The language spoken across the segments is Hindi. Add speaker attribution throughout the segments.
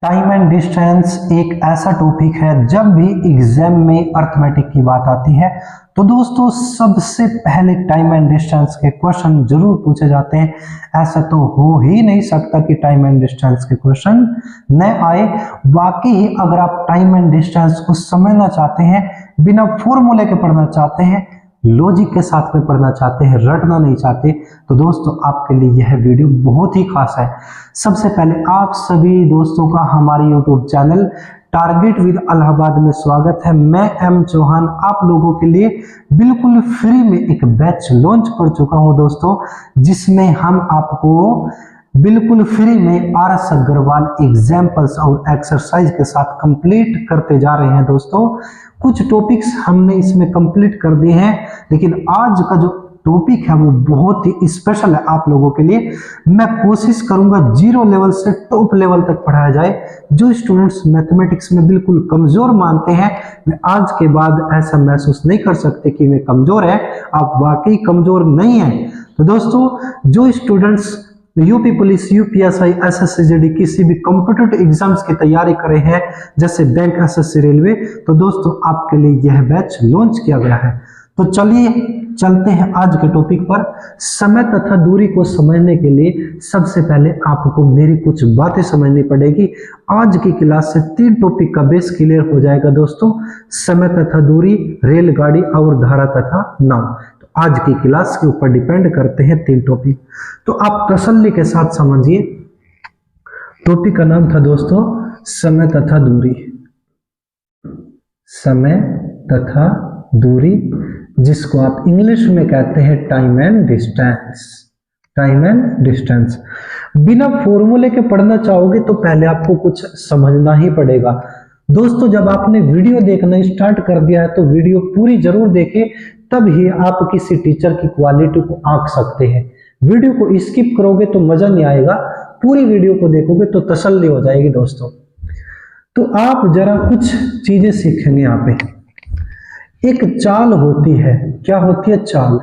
Speaker 1: टाइम एंड डिस्टेंस एक ऐसा टॉपिक है जब भी एग्जाम में अर्थमेटिक की बात आती है तो दोस्तों सबसे पहले टाइम एंड डिस्टेंस के क्वेश्चन जरूर पूछे जाते हैं। ऐसा तो हो ही नहीं सकता कि टाइम एंड डिस्टेंस के क्वेश्चन न आए। वाकई अगर आप टाइम एंड डिस्टेंस को समझना चाहते हैं, बिना फॉर्मूले के पढ़ना चाहते हैं, लॉजिक के साथ में पढ़ना चाहते हैं, रटना नहीं चाहते, तो दोस्तों आपके लिए यह वीडियो बहुत ही खास है। सबसे पहले आप सभी दोस्तों का हमारे YouTube channel target with Allahabad में स्वागत है। मैं एम चौहान आप लोगों के लिए बिल्कुल फ्री में एक बैच लॉन्च कर चुका हूं दोस्तों, जिसमें हम आपको बिल्कुल फ्री में RS अग्रवाल एग्जाम्पल्स और एक्सरसाइज के साथ कंप्लीट करते जा रहे हैं। दोस्तों कुछ टॉपिक्स हमने इसमें कंप्लीट कर दिए हैं, लेकिन आज का जो टॉपिक है वो बहुत ही स्पेशल है आप लोगों के लिए। मैं कोशिश करूंगा 0 लेवल से टॉप लेवल तक पढ़ाया जाए। जो स्टूडेंट्स मैथमेटिक्स में बिल्कुल कमजोर मानते हैं, वे आज के बाद ऐसा महसूस नहीं कर सकते कि वे कमजोर है। आप वाकई कमजोर नहीं है। तो दोस्तों जो students UP police, UPSI, SSC, किसी भी कॉम्पिटिटिव एग्जाम्स की तैयारी कर रहे हैं जैसे बैंक, एसएससी, रेलवे, तो दोस्तों आपके लिए यह बैच लॉन्च किया गया है। तो चलिए चलते हैं आज के टॉपिक पर। समय तथा दूरी को समझने के लिए सबसे पहले आपको मेरी कुछ बातें समझनी पड़ेगी। आज की क्लास से 3 टॉपिक का बेस क्लियर हो जाएगा दोस्तों, समय तथा दूरी, रेलगाड़ी और धारा तथा नाव। आज की क्लास के ऊपर डिपेंड करते हैं 3 टॉपिक, तो आप तसल्ली के साथ समझिए। टॉपिक का नाम था दोस्तों समय तथा दूरी। समय तथा दूरी, जिसको आप इंग्लिश में कहते हैं time and distance. Time and distance बिना फॉर्मूले के पढ़ना चाहोगे तो पहले आपको कुछ समझना ही पड़ेगा। दोस्तों जब आपने वीडियो देखना स्टार्ट कर दिया है तो वीडियो पूरी जरूर देखें, तब ही आप किसी टीचर की क्वालिटी को आंक सकते हैं। वीडियो को स्किप करोगे तो मजा नहीं आएगा, पूरी वीडियो को देखोगे तो तसल्ली हो जाएगी दोस्तों। तो आप जरा कुछ चीजें सीखेंगे यहाँ पे। एक चाल होती है, क्या होती है? चाल।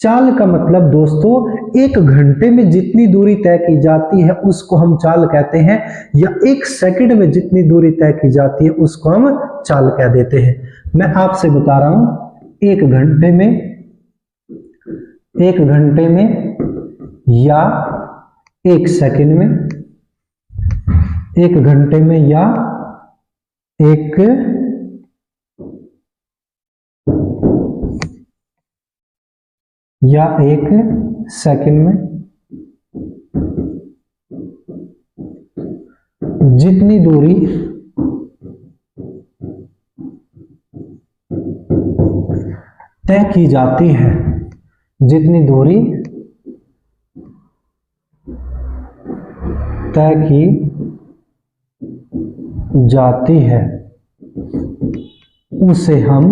Speaker 1: चाल का मतलब दोस्तों 1 घंटे में जितनी दूरी तय की जाती है उसको हम चाल कहते हैं, या 1 सेकंड में जितनी दूरी तय की जाती है उसको हम चाल कह देते हैं। मैं आपसे बता रहा हूं 1 घंटे में या 1 सेकंड में, 1 घंटे में या 1 सेकंड में जितनी दूरी तय की जाती है, जितनी दूरी तय की जाती है उसे हम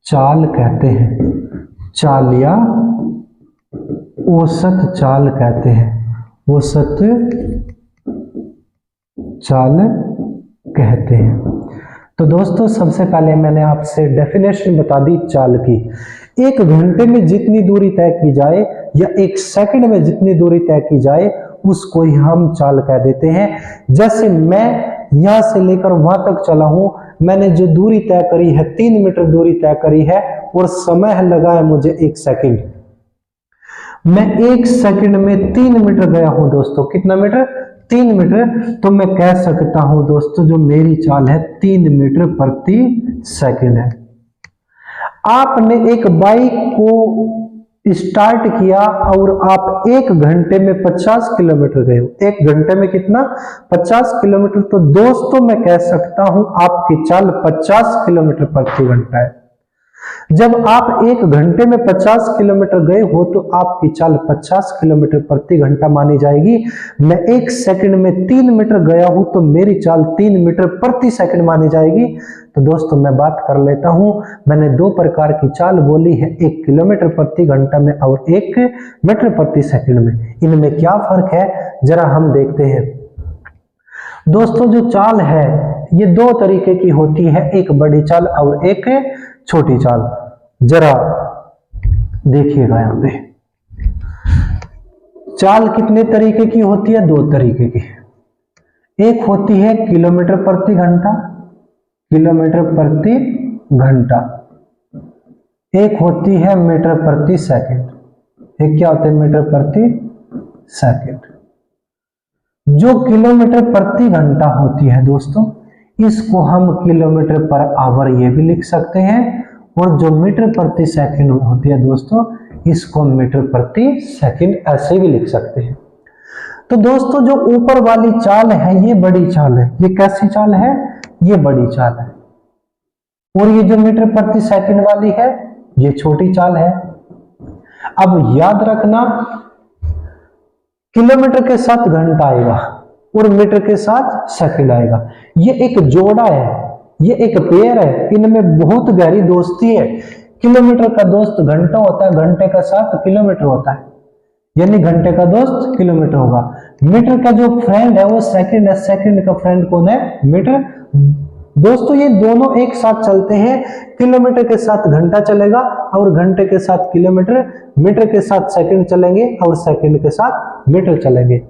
Speaker 1: चाल कहते हैं। चाल या औसत चाल कहते हैं, औसत चाल कहते हैं। तो दोस्तों सबसे पहले मैंने आपसे डेफिनेशन बता दी चाल की। 1 घंटे में जितनी दूरी तय की जाए या 1 सेकंड में जितनी दूरी तय की जाए उसको ही हम चाल कह देते हैं। जैसे मैं यहां से लेकर वहां तक चला हूं, मैंने जो दूरी तय करी है 3 मीटर दूरी तय करी है और समय लगा है मुझे 1 सेकंड। मैं 1 सेकंड में 3 मीटर गया हूं दोस्तों। कितना मीटर? 3 मीटर। तो मैं कह सकता हूं दोस्तों जो मेरी चाल है 3 मीटर प्रति सेकंड है। आपने एक बाइक को स्टार्ट किया और आप 1 घंटे में 50 किलोमीटर गए हो। 1 घंटे में कितना? 50 किलोमीटर। तो दोस्तों मैं कह सकता हूं आपकी चाल 50 किलोमीटर प्रति घंटा है। जब आप 1 घंटे में 50 किलोमीटर गए हो तो आपकी चाल 50 किलोमीटर प्रति घंटा मानी जाएगी। मैं 1 सेकंड में 3 मीटर गया हूं तो मेरी चाल 3 मीटर प्रति सेकंड मानी जाएगी। तो दोस्तों मैं बात कर लेता हूं, मैंने 2 प्रकार की चाल बोली है, 1 किलोमीटर प्रति घंटा में और 1 मीटर प्रति सेकंड में। इनमें क्या फर्क है जरा हम देखते हैं। दोस्तों जो चाल है ये 2 तरीके की होती है, एक बड़ी चाल और एक छोटी चाल। जरा देखिएगा यहाँ पे चाल कितने तरीके की होती है? 2 तरीके की। एक होती है किलोमीटर प्रति घंटा, किलोमीटर प्रति घंटा। एक होती है मीटर प्रति सेकंड। एक क्या होता है? मीटर प्रति सेकंड। जो किलोमीटर प्रति घंटा होती है दोस्तों, इसको हम किलोमीटर पर आवर ये भी लिख सकते हैं, और जो मीटर प्रति सेकंड होती है दोस्तों, इसको मीटर प्रति सेकंड ऐसे भी लिख सकते हैं। तो दोस्तों जो ऊपर वाली चाल है ये बड़ी चाल है। ये कैसी चाल है? ये बड़ी चाल है। और ये जो मीटर प्रति सेकंड वाली है ये छोटी चाल है। अब याद रखना, किलोमीटर के साथ घंटा आएगा और मीटर के साथ सेकंड आएगा। ये एक जोड़ा है, ये एक पेयर है, इनमें बहुत गहरी दोस्ती है। किलोमीटर का दोस्त घंटा होता है, घंटे का साथ किलोमीटर होता है, यानी घंटे का दोस्त किलोमीटर होगा। मीटर का जो फ्रेंड है वो सेकंड है, सेकंड का फ्रेंड कौन है? मीटर। दोस्तों ये दोनों एक साथ चलते हैं, किलोमीटर के साथ घंटा चलेगा और घंटे के साथ किलोमीटर, मीटर के साथ सेकंड चलेंगे और सेकंड के साथ मीटर चलेंगे।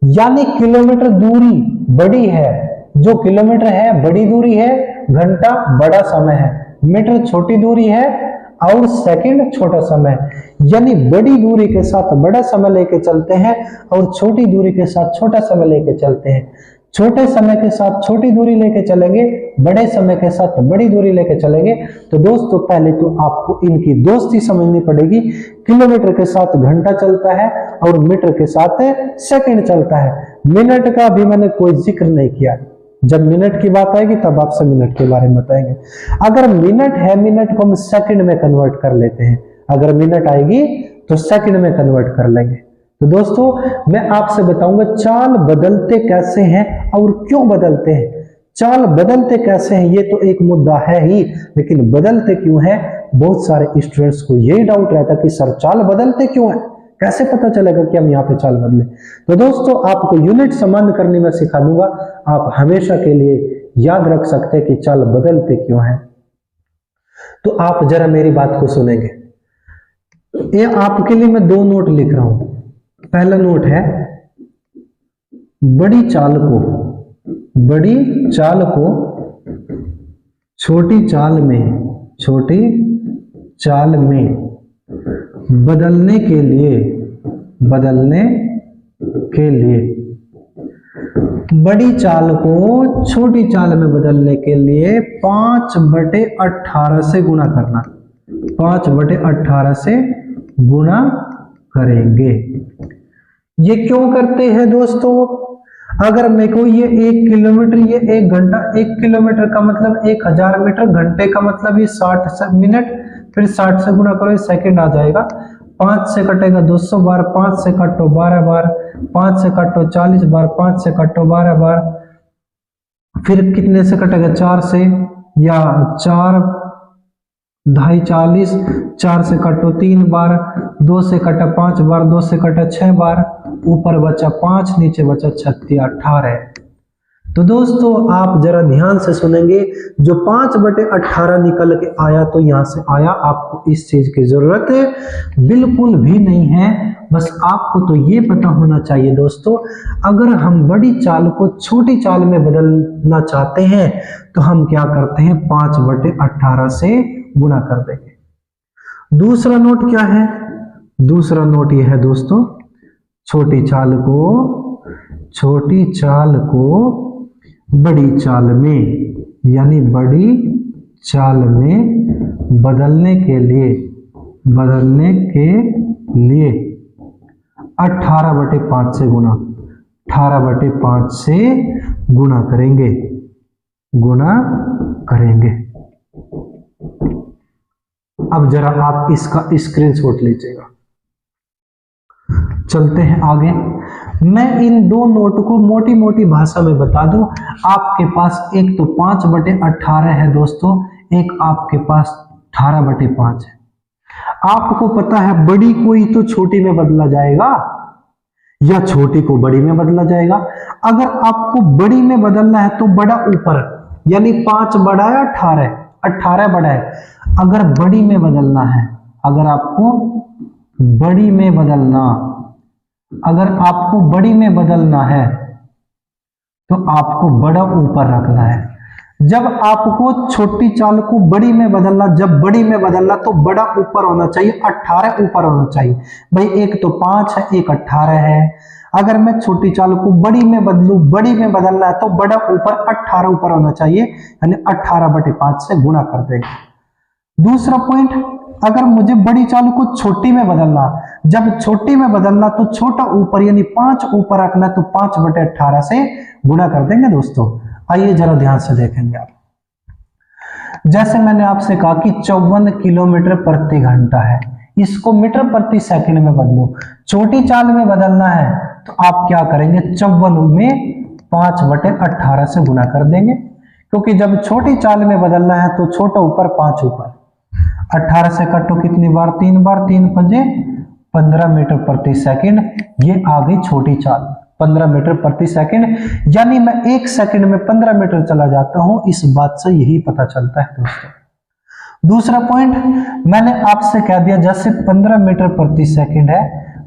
Speaker 1: यानी किलोमीटर दूरी बड़ी है, जो किलोमीटर है बड़ी दूरी है, घंटा बड़ा समय है, मीटर छोटी दूरी है और सेकंड छोटा समय। यानी बड़ी दूरी के साथ बड़ा समय लेके चलते हैं और छोटी दूरी के साथ छोटा समय लेके चलते हैं। छोटे समय के साथ छोटी दूरी लेके चलेंगे, बड़े समय के साथ बड़ी दूरी लेके चलेंगे। तो दोस्तों पहले तो आपको इनकी दोस्ती समझनी पड़ेगी। किलोमीटर के साथ घंटा चलता है और मीटर के साथ सेकंड चलता है। मिनट का भी मैंने कोई जिक्र नहीं किया, जब मिनट की बात आएगी तब आपसे मिनट के बारे में बताएंगे। अगर मिनट है, मिनट को हम सेकंड में कन्वर्ट कर लेते हैं। अगर मिनट आएगी तो सेकंड में कन्वर्ट कर लेंगे। तो दोस्तों मैं आपसे बताऊंगा चाल बदलते कैसे हैं और क्यों बदलते हैं। चाल बदलते कैसे हैं ये तो एक मुद्दा है ही, लेकिन बदलते क्यों हैं? बहुत सारे स्टूडेंट्स को यही डाउट रहता कि सर चाल बदलते क्यों है, कैसे पता चलेगा कि हम यहाँ पे चाल बदले। तो दोस्तों आपको यूनिट संबंध करने में सिखा दूंगा, आप हमेशा के लिए याद रख सकते हैं कि चाल बदलते क्यों है। तो आप जरा मेरी बात को सुनेंगे। ये आपके लिए मैं 2 नोट लिख रहा हूं। पहला नोट है, बड़ी चाल को छोटी चाल में बदलने के लिए बड़ी चाल को छोटी चाल में बदलने के लिए 5/18 से गुणा करना, 5/18 से गुणा करेंगे। ये क्यों करते हैं दोस्तों? अगर मेरे को ये 1 किलोमीटर, ये 1 घंटा, 1 किलोमीटर का मतलब 1000 मीटर, घंटे का मतलब ये 60 मिनट, फिर 60 से गुणा करो सेकंड आ जाएगा। 5 से कटेगा 200 बार, 5 से काटो 12 बार, 5 से काटो 40 बार, 5 से काटो 12 बार, फिर कितने से कटेगा? 4 से, या 4 2 40, 4 से काटो 3 बार, 2 से कटा 5 बार, 2 से कटा 6 बार, ऊपर बचा 5, नीचे बचा 36, 18। तो दोस्तों आप जरा ध्यान से सुनेंगे, जो 5/18 निकल के आया तो यहां से आया, आपको इस चीज की जरूरत बिल्कुल भी नहीं है। बस आपको तो ये पता होना चाहिए दोस्तों, अगर हम बड़ी चाल को छोटी चाल में बदलना चाहते हैं तो हम क्या करते हैं? 5/18 से गुणा कर देंगे। दूसरा नोट क्या है? दूसरा नोट यह है दोस्तों, छोटी चाल को बड़ी चाल में, यानी बड़ी चाल में बदलने के लिए 18/5 से गुणा, 18/5 से गुणा करेंगे। अब जरा आप इसका स्क्रीनशॉट लीजिएगा। चलते हैं आगे। मैं इन 2 नोट को मोटी मोटी भाषा में बता दूं। आपके पास एक तो 5/18 है दोस्तों, एक आपके पास 18/5 है। आपको पता है बड़ी कोई तो छोटी में बदला जाएगा या छोटी को बड़ी में बदला जाएगा। अगर आपको बड़ी में बदलना है तो बड़ा ऊपर, यानी 5 बड़ा है 18 बड़ा है। अगर बड़ी में बदलना है, अगर आपको बड़ी में बदलना, अगर आपको बड़ी में बदलना है तो आपको बड़ा ऊपर रखना है। जब आपको छोटी चाल को बड़ी में बदलना, जब बड़ी में बदलना तो बड़ा ऊपर होना चाहिए, 18 ऊपर होना चाहिए। भाई एक तो 5 है, एक 18 है। अगर मैं छोटी चाल को बड़ी में बदलूं, बड़ी में बदलना है तो बड़ा ऊपर 18 ऊपर होना चाहिए, यानी 18/5 से गुणा कर देंगे। दूसरा पॉइंट, अगर मुझे बड़ी चाल को छोटी में बदलना, जब छोटी में बदलना तो छोटा ऊपर यानी 5 ऊपर रखना, तो 5/18 से गुणा कर देंगे दोस्तों। आइए जरा ध्यान से देखेंगे आप। जैसे मैंने आपसे कहा कि 54 किलोमीटर प्रति घंटा है, इसको मीटर प्रति सेकंड में बदलो। छोटी चाल में बदलना है तो आप क्या करेंगे, 54 में 5/18 से गुणा कर देंगे, क्योंकि जब छोटी चाल में बदलना है तो छोटा ऊपर 5 ऊपर। 18 से कटो कितनी बार, 3 बार, 3 पंजे 15 मीटर प्रति सेकंड। ये आ गई छोटी चाल, 15 मीटर प्रति सेकंड, यानी मैं 1 सेकंड में 15 मीटर चला जाता हूं। इस बात से यही पता चलता है दोस्तों। दूसरा पॉइंट मैंने आपसे कह दिया, जैसे 15 मीटर प्रति सेकंड है,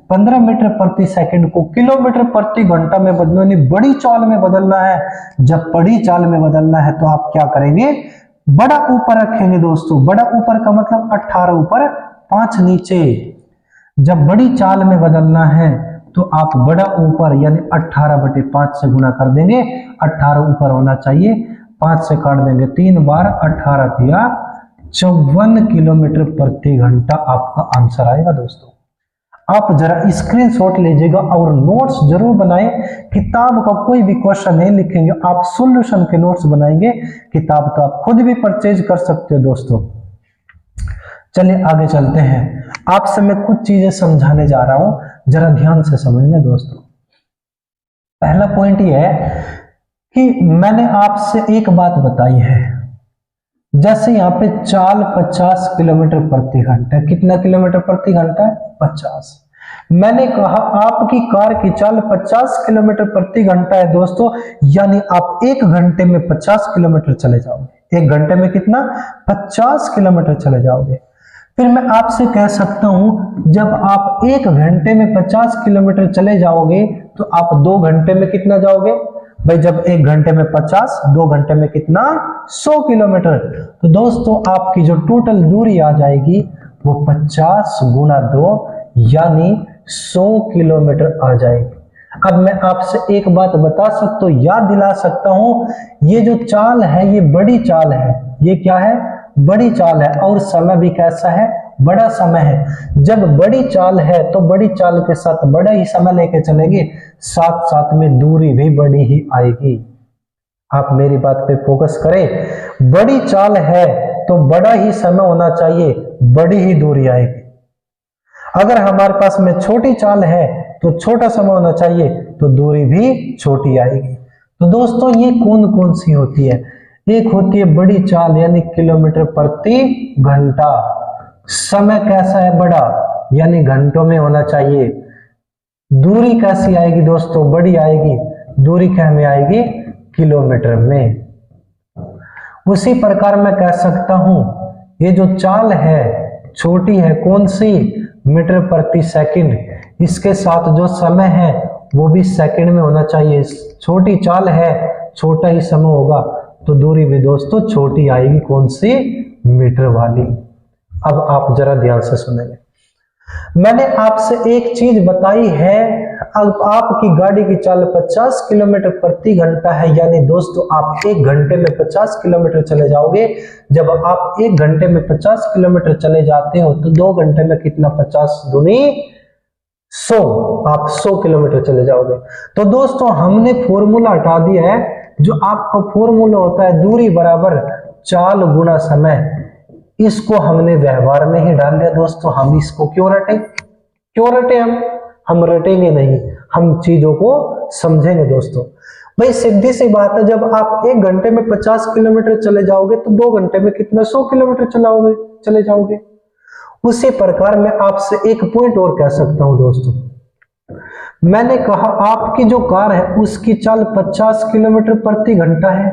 Speaker 1: 15 मीटर प्रति सेकंड को किलोमीटर प्रति घंटा में बदलो, यानी बड़ी चाल में बदलना है। जब बड़ी चाल में बदलना है तो आप क्या करेंगे, बड़ा ऊपर रखेंगे दोस्तों। बड़ा ऊपर का मतलब 18 ऊपर 5 नीचे। जब बड़ी चाल में बदलना है तो आप बड़ा ऊपर यानी 18/5 से गुणा कर देंगे। 18 ऊपर होना चाहिए, 5 से काट देंगे, 3 बार 18 दिया 54 किलोमीटर प्रति घंटा आपका आंसर आएगा दोस्तों। आप जरा स्क्रीनशॉट लीजिएगा और नोट्स जरूर बनाएं। किताब का कोई भी क्वेश्चन नहीं लिखेंगे, आप सॉल्यूशन के नोट्स बनाएंगे। किताब तो आप खुद भी परचेज कर सकते हो दोस्तों। चलिए आगे चलते हैं। आपसे मैं कुछ चीजें समझाने जा रहा हूं, जरा ध्यान से समझना दोस्तों। पहला पॉइंट यह है कि मैंने आपसे एक बात बताई है, जैसे यहाँ पे चाल 50 किलोमीटर प्रति घंटा, कितना किलोमीटर प्रति घंटा है, 50। मैंने कहा आपकी कार की चाल 50 किलोमीटर प्रति घंटा है दोस्तों, यानी आप 1 घंटे में 50 किलोमीटर चले जाओगे। 1 घंटे में कितना, 50 किलोमीटर चले जाओगे। फिर मैं आपसे कह सकता हूं, जब आप 1 घंटे में 50 किलोमीटर चले जाओगे तो आप 2 घंटे में कितना जाओगे। भाई जब 1 घंटे में 50, 2 घंटे में कितना, 100 किलोमीटर। तो दोस्तों आपकी जो टोटल दूरी आ जाएगी वो 50 गुना 2 यानी 100 किलोमीटर आ जाएगी। अब मैं आपसे एक बात बता सकता हूं, याद दिला सकता हूं, ये जो चाल है ये बड़ी चाल है। ये क्या है, बड़ी चाल है, और समय भी कैसा है, बड़ा समय है। जब बड़ी चाल है तो बड़ी चाल के साथ बड़ा ही समय लेके चलेंगे, साथ साथ में दूरी भी बड़ी ही आएगी। आप मेरी बात पे फोकस करें, बड़ी चाल है तो बड़ा ही समय होना चाहिए, बड़ी ही दूरी आएगी। अगर हमारे पास में छोटी चाल है तो छोटा समय होना चाहिए, तो दूरी भी छोटी आएगी। तो दोस्तों ये कौन कौन सी होती है, एक होती है बड़ी चाल यानी किलोमीटर प्रति घंटा, समय कैसा है, बड़ा यानी घंटों में होना चाहिए। दूरी कैसी आएगी दोस्तों, बड़ी आएगी, दूरी क्या में आएगी, किलोमीटर में। उसी प्रकार मैं कह सकता हूं ये जो चाल है छोटी है, कौन सी, मीटर प्रति सेकंड, इसके साथ जो समय है वो भी सेकंड में होना चाहिए। छोटी चाल है, छोटा ही समय होगा, तो दूरी भी दोस्तों छोटी आएगी, कौन सी, मीटर वाली। अब आप जरा ध्यान से सुनेंगे, मैंने आपसे एक चीज बताई है, अब आपकी गाड़ी की चाल 50 किलोमीटर प्रति घंटा है, यानी दोस्तों आप 1 घंटे में 50 किलोमीटर चले जाओगे। जब आप 1 घंटे में 50 किलोमीटर चले जाते हो तो 2 घंटे में कितना, 50 दूनी 100, आप 100 किलोमीटर चले जाओगे। तो दोस्तों हमने फॉर्मूला हटा दिया है, जो आपका फॉर्मूला होता है दूरी बराबर चाल गुना समय, इसको हमने व्यवहार में ही डाल दिया दोस्तों। हम इसको क्यों रटे, क्यों रटे, हम रटेंगे नहीं, हम चीजों को समझेंगे दोस्तों। भाई सीधी सी बात है, जब आप 1 घंटे में 50 किलोमीटर चले जाओगे तो 2 घंटे में कितना, 100 किलोमीटर चले जाओगे। उसी प्रकार मैं आपसे एक पॉइंट और कह सकता हूं दोस्तों, मैंने कहा आपकी जो कार है उसकी चाल 50 किलोमीटर प्रति घंटा है,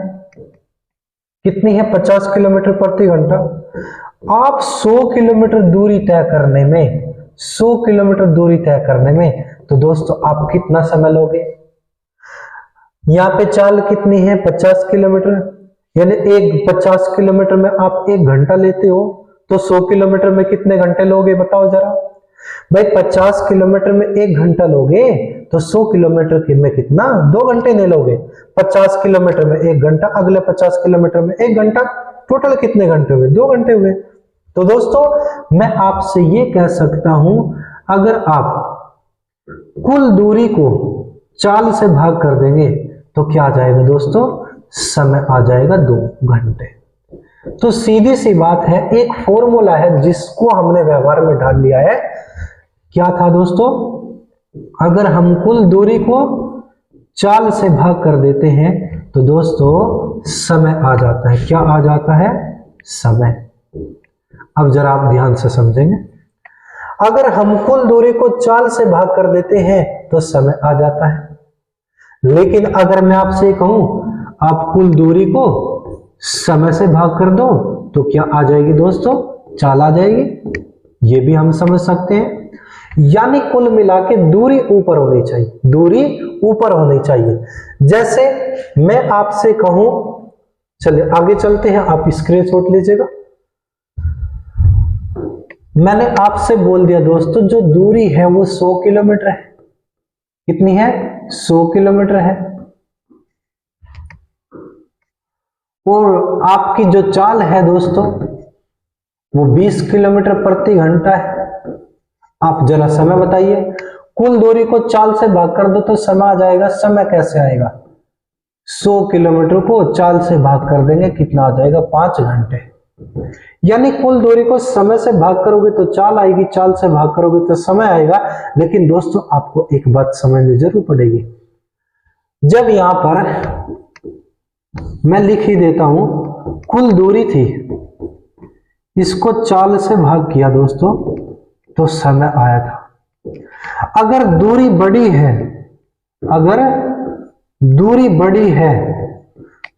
Speaker 1: कितनी है, 50 किलोमीटर प्रति घंटा। आप 100 किलोमीटर दूरी तय करने में, 100 किलोमीटर दूरी तय करने में तो दोस्तों आप कितना समय लोगे? यहाँ पे चाल कितनी है? 50 किलोमीटर, यानी 50 किलोमीटर में आप 1 घंटा लेते हो, तो 100 किलोमीटर में कितने घंटे लोगे बताओ जरा भाई। 50 किलोमीटर में 1 घंटा लोगे तो 100 किलोमीटर की में कितना? 2 घंटे नहीं लोगे। 50 किलोमीटर में 1 घंटा, अगले 50 किलोमीटर में 1 घंटा, टोटल कितने घंटे हुए? 2 घंटे हुए। तो दोस्तों मैं आपसे ये कह सकता हूं, अगर आप कुल दूरी को चाल से भाग कर देंगे तो क्या आ जाएगा दोस्तों? समय आ जाएगा 2 घंटे। तो सीधी सी बात है, एक फॉर्मूला है जिसको हमने व्यवहार में डाल लिया है। क्या था दोस्तों? अगर हम कुल दूरी को चाल से भाग कर देते हैं तो दोस्तों समय आ जाता है। क्या आ जाता है? समय। अब जरा आप ध्यान से समझेंगे, अगर हम कुल दूरी को चाल से भाग कर देते हैं तो समय आ जाता है, लेकिन अगर मैं आपसे कहूं आप कुल दूरी को समय से भाग कर दो तो क्या आ जाएगी दोस्तों? चाल आ जाएगी। ये भी हम समझ सकते हैं। यानी कुल मिला के दूरी ऊपर होनी चाहिए, दूरी ऊपर होनी चाहिए। जैसे मैं आपसे कहूं, चलिए आगे चलते हैं, आप स्क्रीनशॉट लीजिएगा। मैंने आपसे बोल दिया दोस्तों जो दूरी है वो 100 किलोमीटर है। कितनी है? 100 किलोमीटर है। और आपकी जो चाल है दोस्तों वो 20 किलोमीटर प्रति घंटा है। आप जरा समय बताइए। कुल दूरी को चाल से भाग कर दो तो समय आ जाएगा। समय कैसे आएगा? 100 किलोमीटर को चाल से भाग कर देंगे, कितना आ जाएगा? 5 घंटे। यानी कुल दूरी को समय से भाग करोगे तो चाल आएगी, चाल से भाग करोगे तो समय आएगा। लेकिन दोस्तों आपको एक बात समझनी जरूर पड़ेगी। जब यहां पर मैं लिख ही देता हूं, कुल दूरी थी, इसको चाल से भाग किया दोस्तों तो समय आया था। अगर दूरी बड़ी है, अगर दूरी बड़ी है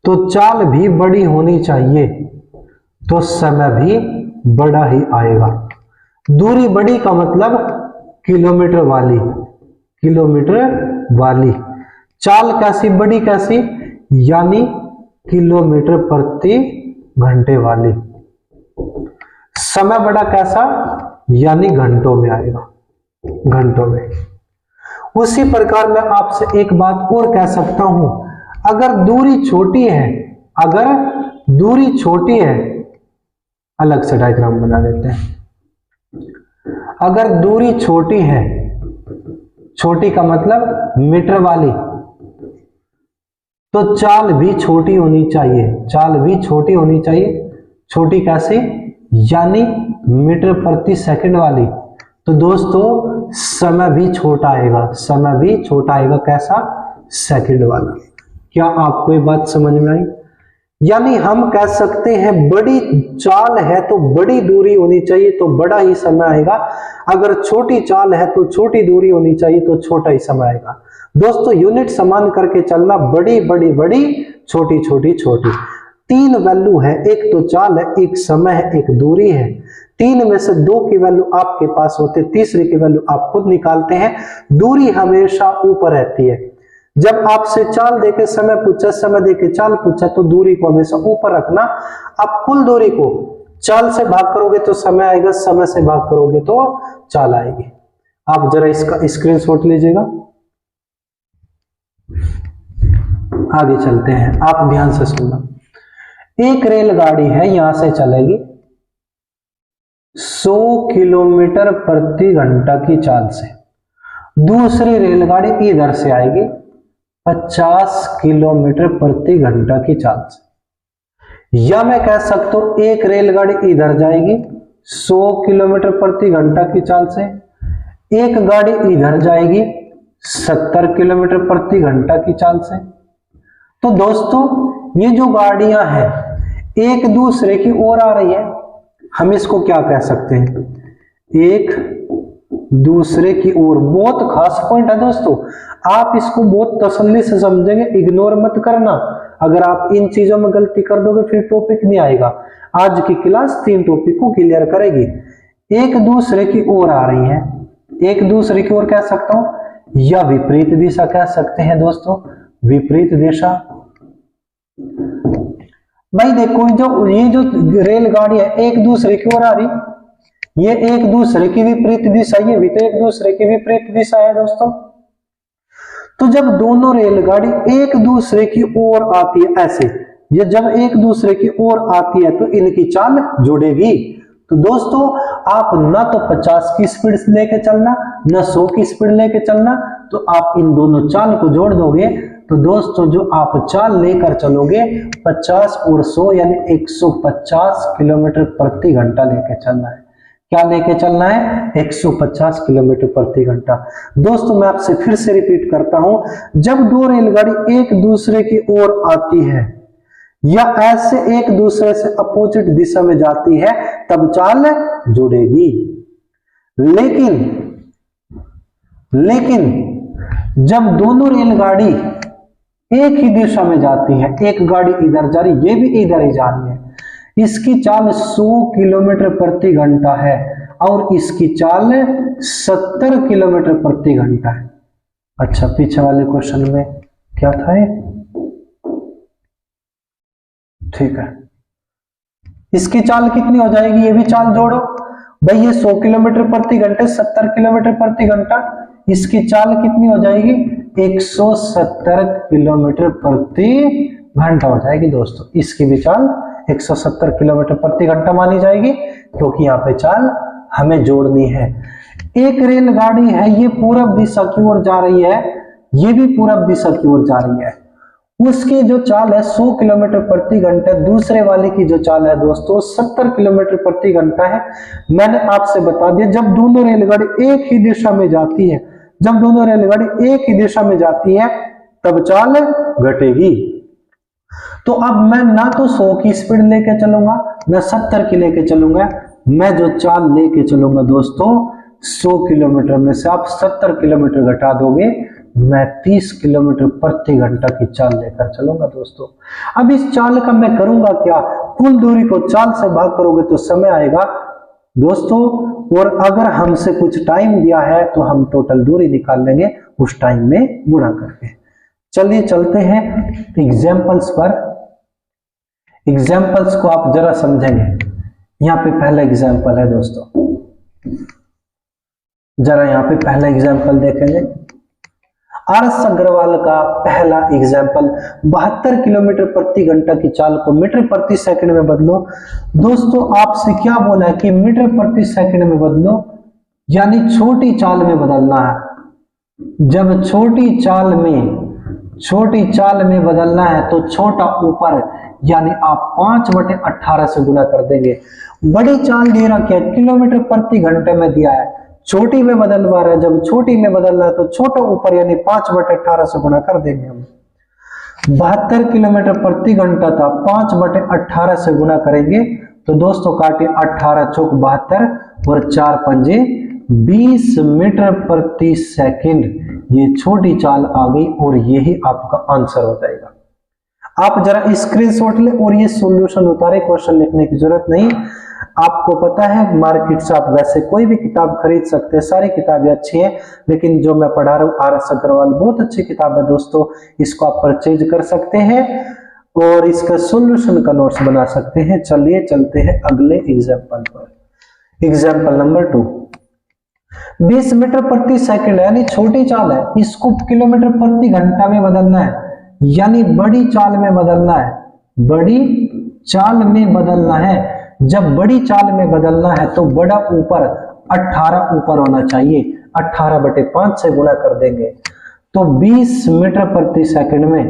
Speaker 1: तो चाल भी बड़ी होनी चाहिए, तो समय भी बड़ा ही आएगा। दूरी बड़ी का मतलब किलोमीटर वाली, किलोमीटर वाली। चाल कैसी? बड़ी कैसी? यानी किलोमीटर प्रति घंटे वाली। समय बड़ा कैसा? यानी घंटों में आएगा, घंटों में। उसी प्रकार मैं आपसे एक बात और कह सकता हूं, अगर दूरी छोटी है, अगर दूरी छोटी है, अलग से डायग्राम बना लेते हैं। अगर दूरी छोटी है, छोटी का मतलब मीटर वाली, तो चाल भी छोटी होनी चाहिए, चाल भी छोटी होनी चाहिए। छोटी कैसे? यानी मीटर प्रति सेकंड वाली। तो दोस्तों समय भी छोटा आएगा, समय भी छोटा आएगा। कैसा? सेकंड वाला। क्या आपको ये बात समझ में आई? यानी हम कह सकते हैं बड़ी चाल है तो बड़ी दूरी होनी चाहिए तो बड़ा ही समय आएगा। अगर छोटी चाल है तो छोटी दूरी होनी चाहिए तो छोटा ही समय आएगा। दोस्तों यूनिट समान करके चलना, बड़ी बड़ी बड़ी, छोटी छोटी छोटी। 3 वैल्यू है, एक तो चाल है, एक समय है, एक दूरी है। 3 में से 2 की वैल्यू आपके पास होते, तीसरी की वैल्यू आप खुद निकालते हैं। दूरी हमेशा ऊपर रहती है। जब आपसे चाल देके समय पूछा, समय देके चाल पूछा, तो दूरी को हमेशा ऊपर रखना। आप कुल दूरी को चाल से भाग करोगे तो समय आएगा, समय से भाग करोगे तो चाल आएगी। आप जरा इसका स्क्रीनशॉट लीजिएगा। आगे चलते हैं, आप ध्यान से सुनना। एक रेलगाड़ी है, यहां से चलेगी 100 किलोमीटर प्रति घंटा की चाल से। दूसरी रेलगाड़ी इधर से आएगी 50 किलोमीटर प्रति घंटा की चाल से। या मैं कह सकता हूं एक रेलगाड़ी इधर जाएगी 100 किलोमीटर प्रति घंटा की चाल से, एक गाड़ी इधर जाएगी 70 किलोमीटर प्रति घंटा की चाल से। तो दोस्तों ये जो गाड़ियां हैं एक दूसरे की ओर आ रही है, हम इसको क्या कह सकते हैं? एक दूसरे की ओर। बहुत खास पॉइंट है दोस्तों, आप इसको बहुत तसल्ली से समझेंगे, इग्नोर मत करना। अगर आप इन चीजों में गलती कर दोगे फिर टॉपिक नहीं आएगा। आज की क्लास 3 टॉपिक को क्लियर करेगी। एक दूसरे की ओर आ रही है, एक दूसरे की ओर कह सकता हूं, या विपरीत दिशा कह सकते हैं दोस्तों, विपरीत दिशा। भाई देखो ये जो रेलगाड़ी है एक दूसरे की ओर आ रही, ये एक दूसरे की विपरीत दिशा, ये भी तो एक दूसरे की विपरीत दिशा है दोस्तों। तो जब दोनों रेलगाड़ी एक दूसरे की ओर आती है ऐसे, ये जब एक दूसरे की ओर आती है तो इनकी चाल जुड़ेगी। तो दोस्तों आप ना तो 50 की स्पीड लेके चलना, ना 100 की स्पीड लेके चलना, तो आप इन दोनों चाल को जोड़ दोगे तो दोस्तों जो आप चाल लेकर चलोगे 50 और 100 यानी 150 किलोमीटर प्रति घंटा लेके चलना है। क्या लेके चलना है? 150 किलोमीटर प्रति घंटा। दोस्तों मैं आपसे फिर से रिपीट करता हूं, जब दो रेलगाड़ी एक दूसरे की ओर आती है या ऐसे एक दूसरे से अपोजिट दिशा में जाती है तब चाल जुड़ेगी। लेकिन जब दोनों रेलगाड़ी एक ही दिशा में जाती है, एक गाड़ी इधर जा रही, ये भी इधर ही जा रही है, इसकी चाल 100 किलोमीटर प्रति घंटा है और इसकी चाल 70 किलोमीटर प्रति घंटा है। अच्छा पीछे वाले क्वेश्चन में क्या था ये? ठीक है, इसकी चाल कितनी हो जाएगी? ये भी चाल जोड़ो भाई, ये 100 किलोमीटर प्रति घंटे 70 किलोमीटर प्रति घंटा, इसकी चाल कितनी हो जाएगी? 170 किलोमीटर प्रति घंटा हो जाएगी दोस्तों। इसकी भी चाल 170 किलोमीटर प्रति घंटा मानी जाएगी क्योंकि यहाँ पे चाल हमें जोड़नी है। एक रेलगाड़ी है ये पूरब दिशा की ओर जा रही है, ये भी पूरब दिशा की ओर जा रही है, उसकी जो चाल है 100 किलोमीटर प्रति घंटा, दूसरे वाले की जो चाल है दोस्तों 70 किलोमीटर प्रति घंटा है। मैंने आपसे बता दिया जब दोनों रेलगाड़ी एक ही दिशा में जाती है, जब दोनों रेलगाड़ी एक ही दिशा में जाती है तब चाल घटेगी। तो अब मैं ना तो 100 की स्पीड लेके चलूंगा ना 70 की लेके चलूंगा, मैं जो चाल लेके चलूंगा दोस्तों 100 किलोमीटर में से आप 70 किलोमीटर घटा दोगे, मैं 30 किलोमीटर प्रति घंटा की चाल लेकर चलूंगा दोस्तों। अब इस चाल का मैं करूंगा क्या? कुल दूरी को चाल से भाग करोगे तो समय आएगा दोस्तों, और अगर हमसे कुछ टाइम दिया है तो हम टोटल दूरी निकाल लेंगे उस टाइम में गुणा करके। चलिए चलते हैं एग्जाम्पल्स पर। एग्जाम्पल्स को आप जरा समझेंगे। यहाँ पे पहला एग्जाम्पल है दोस्तों, जरा यहाँ पे पहला एग्जाम्पल देखेंगे। आरएस अग्रवाल का पहला एग्जाम्पल 72 किलोमीटर प्रति घंटा की चाल को मीटर प्रति सेकंड में बदलो। दोस्तों आपसे क्या बोला है कि मीटर प्रति सेकंड में बदलो, यानी छोटी चाल में बदलना है। जब छोटी चाल में बदलना है तो छोटा ऊपर, यानी आप 5/18 से गुना कर देंगे। बड़ी चाल दे रखा है किलोमीटर प्रति घंटे में दिया है, छोटी में बदलवा रहा है, जब छोटी में बदलना है तो छोटा ऊपर यानी 5/18 से गुना कर देंगे हम। 72 किलोमीटर प्रति घंटा था, 5/18 से गुना करेंगे तो दोस्तों काटे 18 चौक 72 और 4 पंजे 20 मीटर प्रति सेकंड। ये छोटी चाल आ गई और यही आपका आंसर हो जाएगा। आप जरा स्क्रीनशॉट ले और ये सॉल्यूशन उतारे, क्वेश्चन लिखने की जरूरत नहीं। आपको पता है मार्केट से आप वैसे कोई भी किताब खरीद सकते हैं, सारी किताबें अच्छी हैं, लेकिन जो मैं पढ़ा रहा हूँ आरएस अग्रवाल बहुत अच्छी किताब है दोस्तों, इसको आप परचेज कर सकते हैं और इसका सॉल्यूशन का नोट्स बना सकते हैं। चलिए चलते हैं अगले एग्जाम्पल पर। एग्जाम्पल नंबर 2, 20 मीटर प्रति सेकंड यानी छोटी चाल है, इसको किलोमीटर प्रति घंटा में बदलना है, यानी बड़ी चाल में बदलना है, बड़ी चाल में बदलना है। जब बड़ी चाल में बदलना है तो बड़ा ऊपर 18 ऊपर होना चाहिए, 18/5 से गुणा कर देंगे तो 20 मीटर प्रति सेकंड में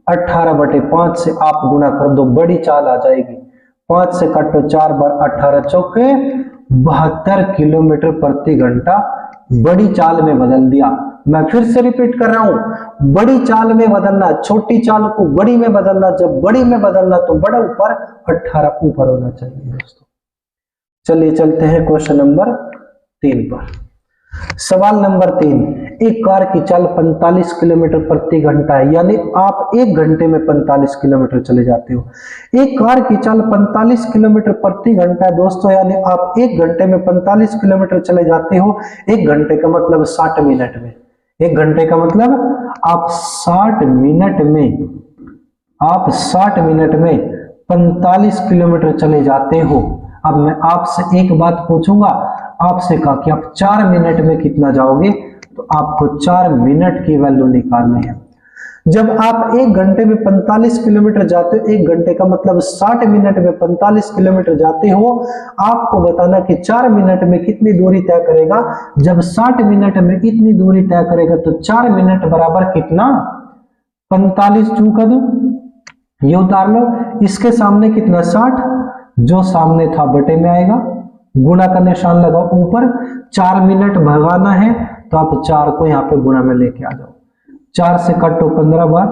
Speaker 1: 18/5 से आप गुणा कर दो, बड़ी चाल आ जाएगी। 5 से काटो 4 बार 18 चौके 72 किलोमीटर प्रति घंटा बड़ी चाल में बदल दिया। मैं फिर से रिपीट कर रहा हूं, बड़ी चाल में बदलना, छोटी चाल को बड़ी में बदलना, जब बड़ी में बदलना तो बड़ा ऊपर 18 ऊपर होना चाहिए दोस्तों। चलिए चलते हैं क्वेश्चन नंबर 3 पर। सवाल नंबर 3, एक कार की चाल 45 किलोमीटर प्रति घंटा है, यानी आप 1 घंटे में 45 किलोमीटर चले जाते हो। एक कार की चाल 45 किलोमीटर प्रति घंटा है दोस्तों, यानी आप 1 घंटे में 45 किलोमीटर चले जाते हो। 1 घंटे का मतलब 60 मिनट में, 1 घंटे का मतलब आप 60 मिनट में 45 किलोमीटर चले जाते हो। अब मैं आपसे एक बात पूछूंगा, आपसे कहा कि आप 4 मिनट में कितना जाओगे, तो आपको 4 मिनट की वैल्यू निकालनी है। जब आप 1 घंटे में 45 किलोमीटर जाते हो, 1 घंटे का मतलब 60 मिनट में 45 किलोमीटर जाते हो, आपको बताना कि 4 मिनट में कितनी दूरी तय करेगा। जब 60 मिनट में इतनी दूरी तय करेगा तो 4 मिनट बराबर कितना, 45 चू कर दो, ये उतार लो, इसके सामने कितना 60, जो सामने था बटे में आएगा, गुणा का निशान लगाओ ऊपर, 4 मिनट भगाना है तो आप 4 को यहाँ पे गुणा में लेके आ जाओ, 4 से काटो 15 बार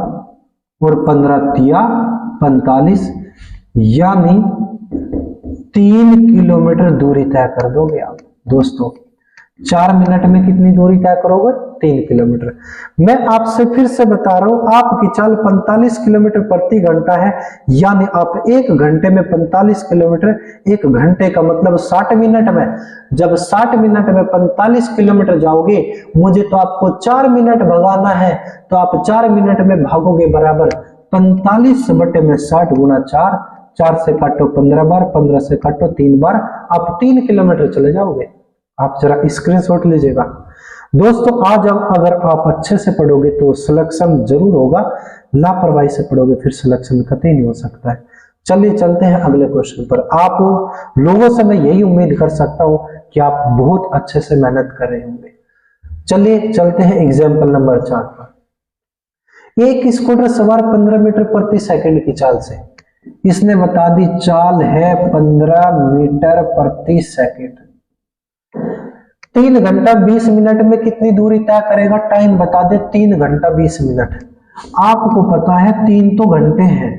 Speaker 1: और 15 तिया 45, यानी 3 किलोमीटर दूरी तय कर दोगे आप दोस्तों। 4 मिनट में कितनी दूरी तय करोगे, 3 किलोमीटर। मैं आपसे फिर से बता रहा हूं, आपकी चाल 45 किलोमीटर प्रति घंटा है, यानी आप 1 घंटे में 45 किलोमीटर, 1 घंटे का मतलब 60 मिनट में, जब 60 मिनट में 45 किलोमीटर जाओगे, मुझे तो आपको 4 मिनट भगाना है, तो आप 4 मिनट में भागोगे बराबर 45 बटे में 60 गुना 4, 4 से काटो 15 बार, 15 से काटो 3 बार, आप 3 किलोमीटर चले जाओगे। आप जरा स्क्रीनशॉट लीजिएगा दोस्तों। आज अगर आप अच्छे से पढ़ोगे तो सिलेक्शन जरूर होगा, लापरवाही से पढ़ोगे फिर सिलेक्शन कतई नहीं हो सकता है। चलिए चलते हैं अगले क्वेश्चन पर। आप लोगों से मैं यही उम्मीद कर सकता हूं कि आप बहुत अच्छे से मेहनत कर रहे होंगे। चलिए चलते हैं एग्जाम्पल नंबर 4 पर। एक स्कूटर सवार 15 मीटर प्रति सेकंड की चाल से, इसने बता दी चाल है 15 मीटर प्रति सेकंड, 3 घंटा 20 मिनट में कितनी दूरी तय करेगा। टाइम बता दे 3 घंटा 20 मिनट। आपको पता है 3 तो घंटे हैं,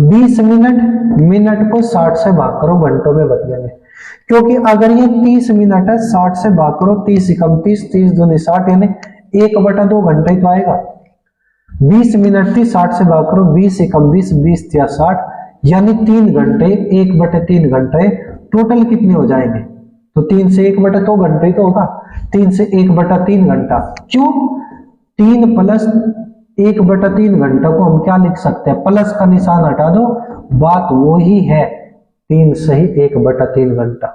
Speaker 1: 20 मिनट को 60 से भाग करो, घंटों में बदलेंगे, क्योंकि अगर ये 30 मिनट है 60 से भाग करो, 30 एकम 30, 30 दूनी 60, यानी 1/2 घंटा ही तो आएगा। 20 मिनट थी, 60 से भाग करो, 20 एकम 20, 20 या 60, यानी 3 घंटे, 1/3 घंटे, टोटल कितने हो जाएंगे, तो 3 से 1/2 घंटे ही तो होगा, 3 से 1/3 घंटा। क्यों, 3 प्लस 1/3 घंटा को हम क्या लिख सकते हैं, प्लस का निशान हटा दो, बात वो ही है, 3 सही 1/3 घंटा।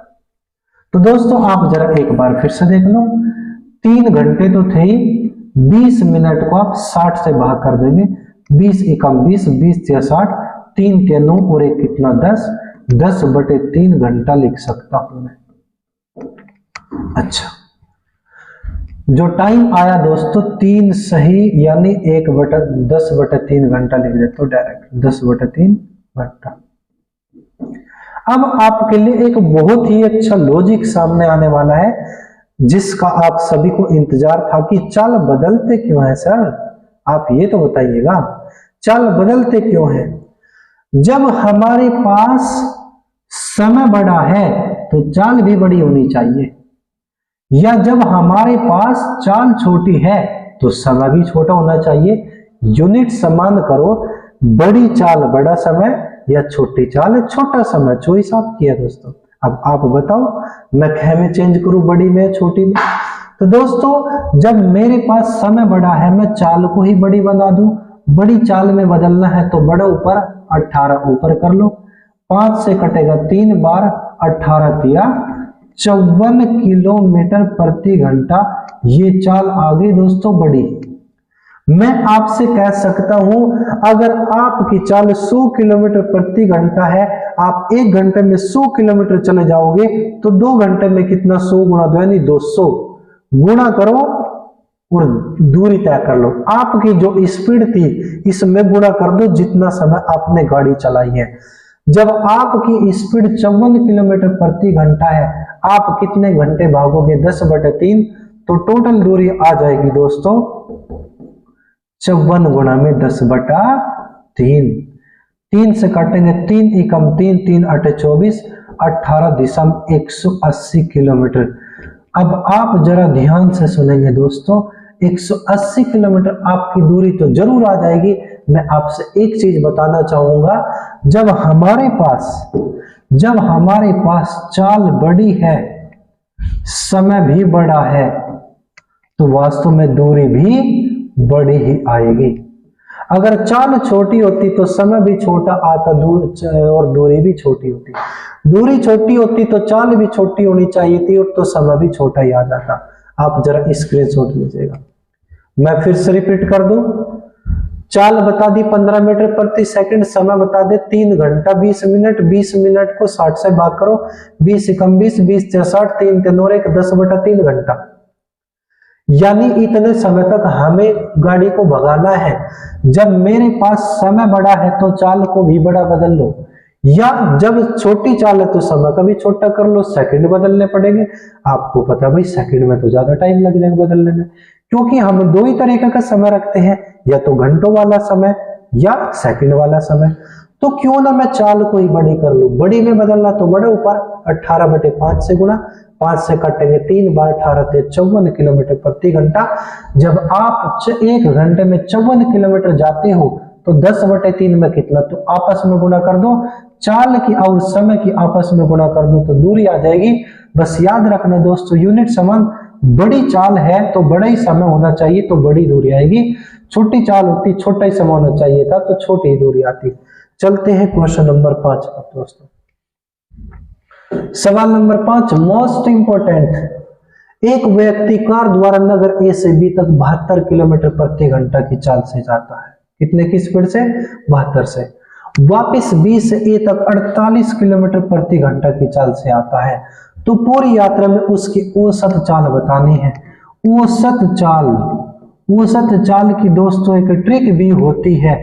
Speaker 1: तो दोस्तों आप जरा एक बार फिर से देख लो, 3 घंटे तो थे ही, 20 मिनट को आप 60 से भाग कर देंगे, 20 एकम 20, 20 या 60, 3 के 9 और 1 कितना 10, 10/3 घंटा लिख सकता हूं मैं। अच्छा, जो टाइम आया दोस्तों 3 सही, यानी 10/3 घंटा लिख देते हो डायरेक्ट, 10/3 घंटा। अब आपके लिए एक बहुत ही अच्छा लॉजिक सामने आने वाला है, जिसका आप सभी को इंतजार था कि चाल बदलते क्यों है सर, आप ये तो बताइएगा, चाल बदलते क्यों है। जब हमारे पास समय बड़ा है तो चाल भी बड़ी होनी चाहिए, या जब हमारे पास चाल छोटी है तो समय भी छोटा होना चाहिए। यूनिट समान करो, बड़ी चाल बड़ा समय या छोटी चाल छोटा समय, चॉइस आपकी है दोस्तों। अब आप बताओ, मैं कह में चेंज करूं, बड़ी में छोटी में। तो दोस्तों जब मेरे पास समय बड़ा है, मैं चाल को ही बड़ी बना दूं, बड़ी चाल में बदलना है तो बड़ा ऊपर 18 ऊपर कर लो, 5 से कटेगा 3 बार, 18 दिया 54 किलोमीटर प्रति घंटा, ये चाल आ गई दोस्तों बड़ी। मैं आपसे कह सकता हूं, अगर आपकी चाल 100 किलोमीटर प्रति घंटा है, आप 1 घंटे में 100 किलोमीटर चले जाओगे, तो 2 घंटे में कितना, 100 गुणा 2 यानी 200, गुणा करो और दूरी तय कर लो। आपकी जो स्पीड थी इसमें गुणा कर दो जितना समय आपने गाड़ी चलाई है। जब आपकी स्पीड 54 किलोमीटर प्रति घंटा है, आप कितने घंटे भागोगे, 10/3, तो टोटल दूरी आ जाएगी दोस्तों 54 गुणा में 10/3, 3 से काटेंगे 3 एकम 3, 3 8 24, 18 दिशा 180 किलोमीटर। अब आप जरा ध्यान से सुनेंगे दोस्तों, 180 किलोमीटर आपकी दूरी तो जरूर आ जाएगी। मैं आपसे एक चीज बताना चाहूंगा, जब हमारे पास चाल बड़ी है, समय भी बड़ा है, तो वास्तव में दूरी भी बड़ी ही आएगी। अगर चाल छोटी होती तो समय भी छोटा आता और दूरी भी छोटी होती। दूरी छोटी होती तो चाल भी छोटी होनी चाहिए थी और तो समय भी छोटा ही आ जाता। आप जरा स्क्रीनशॉट लीजिएगा। मैं फिर से रिपीट कर दूं, चाल बता दी 15 मीटर प्रति सेकंड, समय बता दे 3 घंटा 20 मिनट। 20 मिनट को 60 से भाग करो, 20 एकम 20, 20 से 60, 3 3 और 1 10/3 घंटा। यानी इतने समय तक हमें गाड़ी को भगाना है। जब मेरे पास समय बड़ा है तो चाल को भी बड़ा बदल लो, या जब छोटी चाल है तो समय का भी छोटा कर लो, सेकंड बदलने पड़ेंगे। आपको पता भाई सेकंड में तो ज्यादा टाइम लग जाएगा बदलने में, क्योंकि हम दो ही तरीके का समय रखते हैं, या तो घंटों वाला समय या सेकंड वाला समय। तो क्यों ना मैं चाल को ही बड़ी कर लूं। बड़ी में बदलना तो बड़े ऊपर 18/5 से गुणा, 5 से काटेंगे 3 बार, 18 × 54 किलोमीटर प्रति घंटा। जब आप 1 घंटे में 54 किलोमीटर जाते हो तो 10/3 में कितना, तो आपस में गुणा कर दो। चाल की और समय की आपस में गुणा कर दो तो दूरी आ जाएगी। बस याद रखना दोस्तों, यूनिट समान, बड़ी चाल है तो बड़ा ही समय होना चाहिए तो बड़ी दूरी आएगी। छोटी चाल होती छोटा ही समय होना चाहिए था तो छोटी ही दूरी आती। चलते हैं क्वेश्चन नंबर 5 पर दोस्तों। सवाल नंबर 5 मोस्ट इंपोर्टेंट। एक व्यक्ति कार द्वारा नगर ए से बी तक 72 किलोमीटर प्रति घंटा की चाल से जाता है। कितने की स्पीड से? 72 से। वापस बी से ए तक 48 किलोमीटर प्रति घंटा की चाल से आता है। तो पूरी यात्रा में उसकी औसत चाल बतानी है। औसत चाल की दोस्तों एक ट्रिक भी होती है,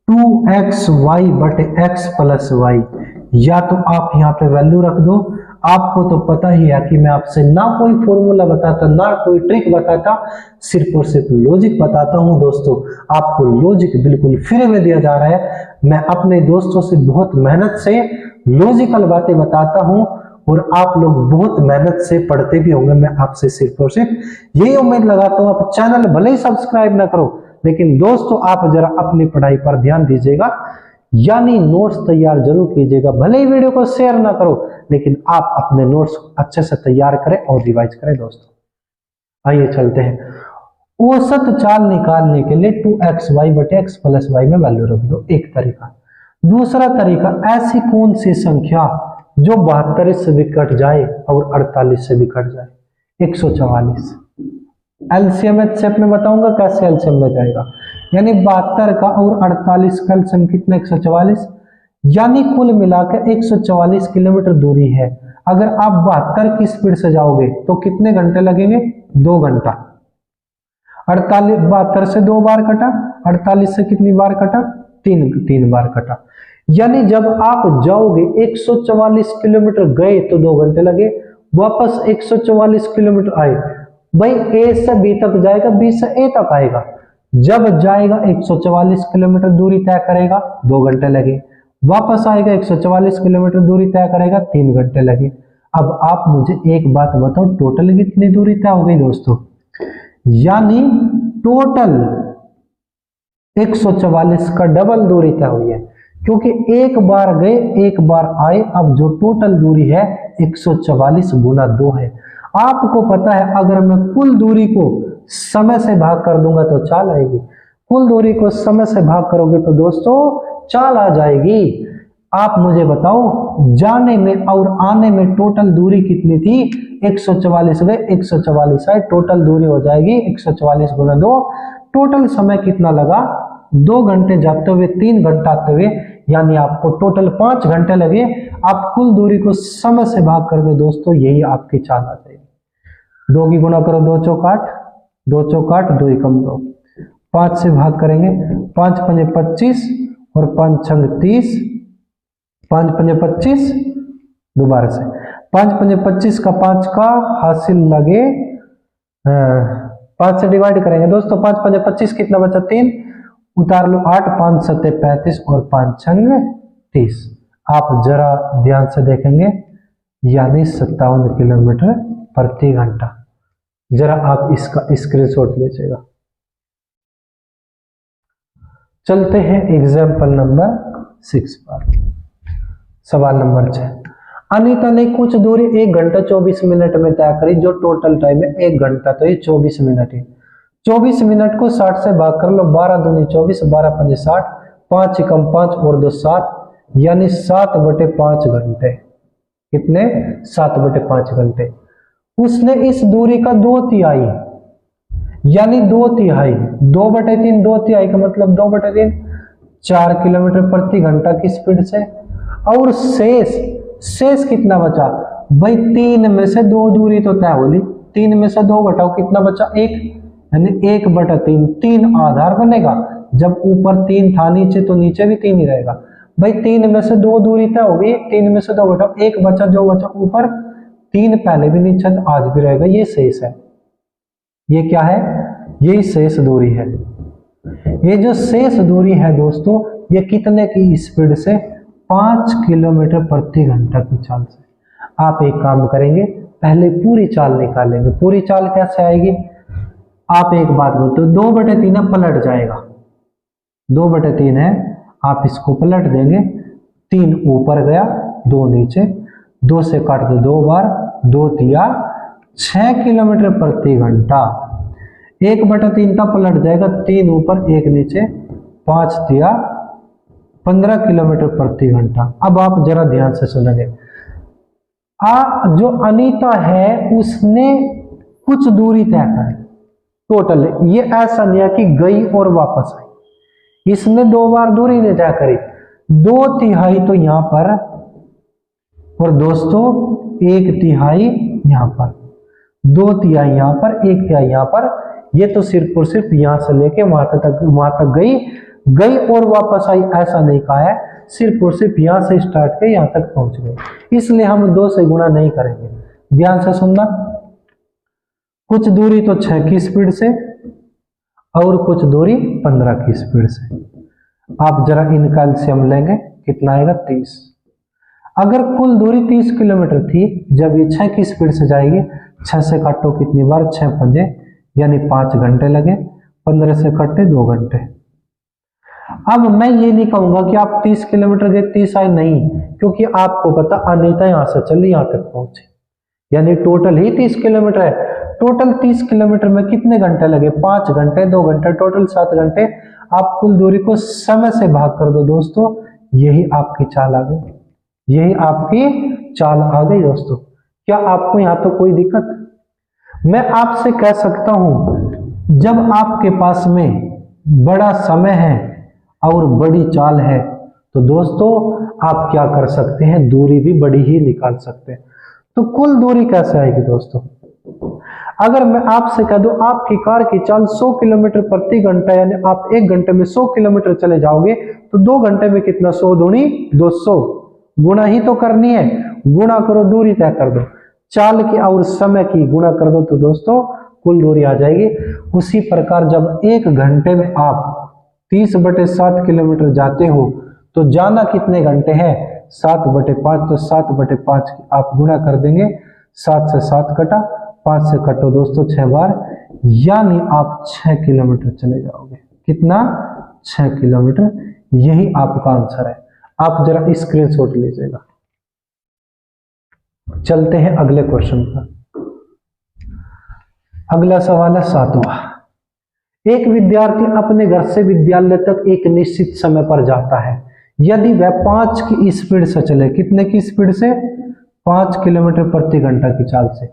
Speaker 1: 2xy/x + y। या तो आप यहाँ पे वैल्यू रख दो। आपको तो पता ही है कि मैं आपसे ना कोई फॉर्मूला बताता, ना कोई ट्रिक बताता, सिर्फ और सिर्फ लॉजिक बताता हूँ दोस्तों। आपको लॉजिक बिल्कुल फ्री में दिया जा रहा है। मैं अपने दोस्तों से बहुत मेहनत से लॉजिकल बातें बताता हूँ और आप लोग बहुत मेहनत से पढ़ते भी होंगे। मैं आपसे सिर्फ और सिर्फ यही उम्मीद लगाता हूँ। आप चैनल भले ही सब्सक्राइब ना करो, लेकिन दोस्तों आप जरा अपनी पढ़ाई पर ध्यान दीजिएगा, यानी नोट्स तैयार जरूर कीजिएगा। भले ही वीडियो को शेयर ना करो, लेकिन आप अपने नोट्स अच्छे से तैयार करें और रिवाइज करें दोस्तों। आइए चलते हैं। औसत चाल निकालने के लिए 2xy/x + y में वैल्यू रख दो, एक तरीका। दूसरा तरीका, ऐसी कौन सी संख्या जो 72 से भी कट जाए और 48 से भी कट जाए? 144। एलसीएम स्टेप में बताऊंगा कैसे एलसीएम में जाएगा। यानी 72 का और 48 का एलसीएम कितना? 144। यानी कुल मिलाकर 144 किलोमीटर दूरी है। अगर आप 72 की स्पीड से जाओगे तो कितने घंटे लगेंगे? 2 घंटा। 48 72 से 2 बार कटा, 48 से कितनी बार कटा? 3 बार कटा। यानी जब आप जाओगे 144 किलोमीटर गए तो 2 घंटे लगे, वापस 144 किलोमीटर आए। भाई ए से बी तक जाएगा, बी से ए तक आएगा। जब जाएगा 144 किलोमीटर दूरी तय करेगा, 2 घंटे लगे। वापस आएगा 144 किलोमीटर दूरी तय करेगा, 3 घंटे लगे। अब आप मुझे एक बात बताओ, टोटल कितनी दूरी तय हो गई दोस्तों? यानी टोटल 144 का डबल दूरी तय हुई है, क्योंकि एक बार गए एक बार आए। अब जो टोटल दूरी है 144 × 2 है। आपको पता है अगर मैं कुल दूरी को समय से भाग कर दूंगा तो चाल आएगी। कुल दूरी को समय से भाग करोगे तो दोस्तों चाल आ जाएगी। आप मुझे बताओ, जाने में और आने में टोटल दूरी कितनी थी? 144 गए 144 आए, टोटल दूरी हो जाएगी 144 × 2। टोटल समय कितना लगा? 2 घंटे जाते हुए 3 घंटा आते हुए, यानी आपको टोटल 5 घंटे लगे। आप कुल दूरी को समय से भाग कर दो दोस्तों, यही आपकी चाल आ जाएगी। 2 की गुणा करो, 2 चौक 8, 2 चौक 8, 2 एकम 2। 5 से भाग करेंगे, 5 पंजे 25 और 5 छंग 30, 5 पंजे 25। दोबारा से 5 पंजे 25 का 5 का हासिल लगे, 5 से डिवाइड करेंगे दोस्तों। 5 पंजे 25, कितना बचा? 3। उतार लो 8, 5 सत्ते 35 और 5 छंग 30। आप जरा ध्यान से देखेंगे, यानी 57 किलोमीटर प्रति घंटा। जरा आप इसका स्क्रीनशॉट लीजिएगा। चलते हैं एग्जाम्पल नंबर 6 पर। सवाल नंबर 6, अनीता ने कुछ दूरी 1 घंटा 24 मिनट में तय करी, जो टोटल टाइम है 1 घंटा, तो ये 24 मिनट है। 24 मिनट को 60 से भाग कर लो, 12 दूनी 24, 12 पंजे 60, 5 एकम 5 और 2 7, यानी 7/5 घंटे। कितने? 7/5 घंटे। उसने इस दूरी का 2/3 यानी 2/3, 2/3, 2/3 का मतलब 2/3, 4 किलोमीटर प्रति घंटा की स्पीड से। और शेष कितना बचा भाई? 3 में से 2 दूरी तो तय होली, 3 में से 2 घटाओ, कितना बचा? 1, यानी 1/3। 3 आधार बनेगा, जब ऊपर 3 था नीचे तो नीचे भी 3 ही रहेगा भाई। 3 में से 2 दूरी तय होगी, 3 में से 2 घटाओ, 1 बचा, जो बचा ऊपर 3 पहले भी नीचे आज भी रहेगा, ये शेष है। ये क्या है? यही शेष दूरी है। ये जो शेष दूरी है दोस्तों, ये कितने की स्पीड से? 5 किलोमीटर प्रति घंटा की चाल से। आप एक काम करेंगे, पहले पूरी चाल निकालेंगे। पूरी चाल कैसे आएगी? आप एक बात बोलते हो, 2/3 पलट जाएगा, 2/3 है, आप इसको पलट देंगे, 3 ऊपर गया, 2 नीचे, 2 से काट दो 2 बार, 2 तिया 6 किलोमीटर प्रति घंटा। 1/3 का पलट जाएगा, 3 ऊपर 1 नीचे, 5 तिया 15 किलोमीटर प्रति घंटा। अब आप जरा ध्यान से सुनेंगे, जो अनीता है उसने कुछ दूरी तय करी टोटल, ये ऐसा नहीं है कि गई और वापस आई, इसने 2 बार दूरी ने तय करी, 2/3 तो यहां पर, और दोस्तों 1/3 यहां पर, 2/3 यहां पर, 1/3 यहां पर। ये तो सिर्फ और सिर्फ यहां से लेके वहां तक गई और वापस आई, ऐसा नहीं कहा है, सिर्फ और सिर्फ यहां से स्टार्ट के यहां तक पहुंच गए, इसलिए हम 2 से गुणा नहीं करेंगे। ध्यान से सुनना, कुछ दूरी तो 6 की स्पीड से और कुछ दूरी 15 की स्पीड से। आप जरा इनका एलसीएम लेंगे, कितना आएगा? 30। अगर कुल दूरी 30 किलोमीटर थी, जब ये 6 की स्पीड से जाएगी, 6 से काटो कितनी बार? 6 पंजे, यानी 5 घंटे लगे, 15 से कटे 2 घंटे। अब मैं ये नहीं कहूंगा कि आप 30 किलोमीटर गए 30 आए, नहीं, क्योंकि आपको पता अनीता यहां से चली यहां तक पहुंची, यानी टोटल ही 30 किलोमीटर है। टोटल 30 किलोमीटर में कितने घंटे लगे? 5 घंटे, 2 घंटे, टोटल 7 घंटे। आप कुल दूरी को समय से भाग कर दो दोस्तों, यही आपकी चाल आ गई, यही आपकी चाल आ गई दोस्तों। क्या आपको यहां तो कोई दिक्कत? मैं आपसे कह सकता हूं, जब आपके पास में बड़ा समय है और बड़ी चाल है, तो दोस्तों आप क्या कर सकते हैं? दूरी भी बड़ी ही निकाल सकते हैं। तो कुल दूरी कैसे आएगी दोस्तों? अगर मैं आपसे कह दूं आपकी कार की चाल 100 किलोमीटर प्रति घंटा, यानी आप 1 घंटे में 100 किलोमीटर चले जाओगे, तो 2 घंटे में कितना? 100 दूनी 200, गुणा ही तो करनी है, गुणा करो, दूरी तय कर दो, चाल की और समय की गुणा कर दो, तो दोस्तों कुल दूरी आ जाएगी। उसी प्रकार जब 1 घंटे में आप 30/7 किलोमीटर जाते हो, तो जाना कितने घंटे हैं? 7/5, तो 7/5 आप गुणा कर देंगे, 7 से 7 कटा, 5 से कटो दोस्तों 6 बार, यानी आप 6 किलोमीटर चले जाओगे। कितना? 6 किलोमीटर। यही आपका आंसर है। आप जरा स्क्रीनशॉट लीजिएगा। चलते हैं अगले क्वेश्चन पर। अगला सवाल है 7वां। एक विद्यार्थी अपने घर से विद्यालय तक एक निश्चित समय पर जाता है, यदि वह 5 की स्पीड से चले। कितने की स्पीड से? 5 किलोमीटर प्रति घंटा की चाल से।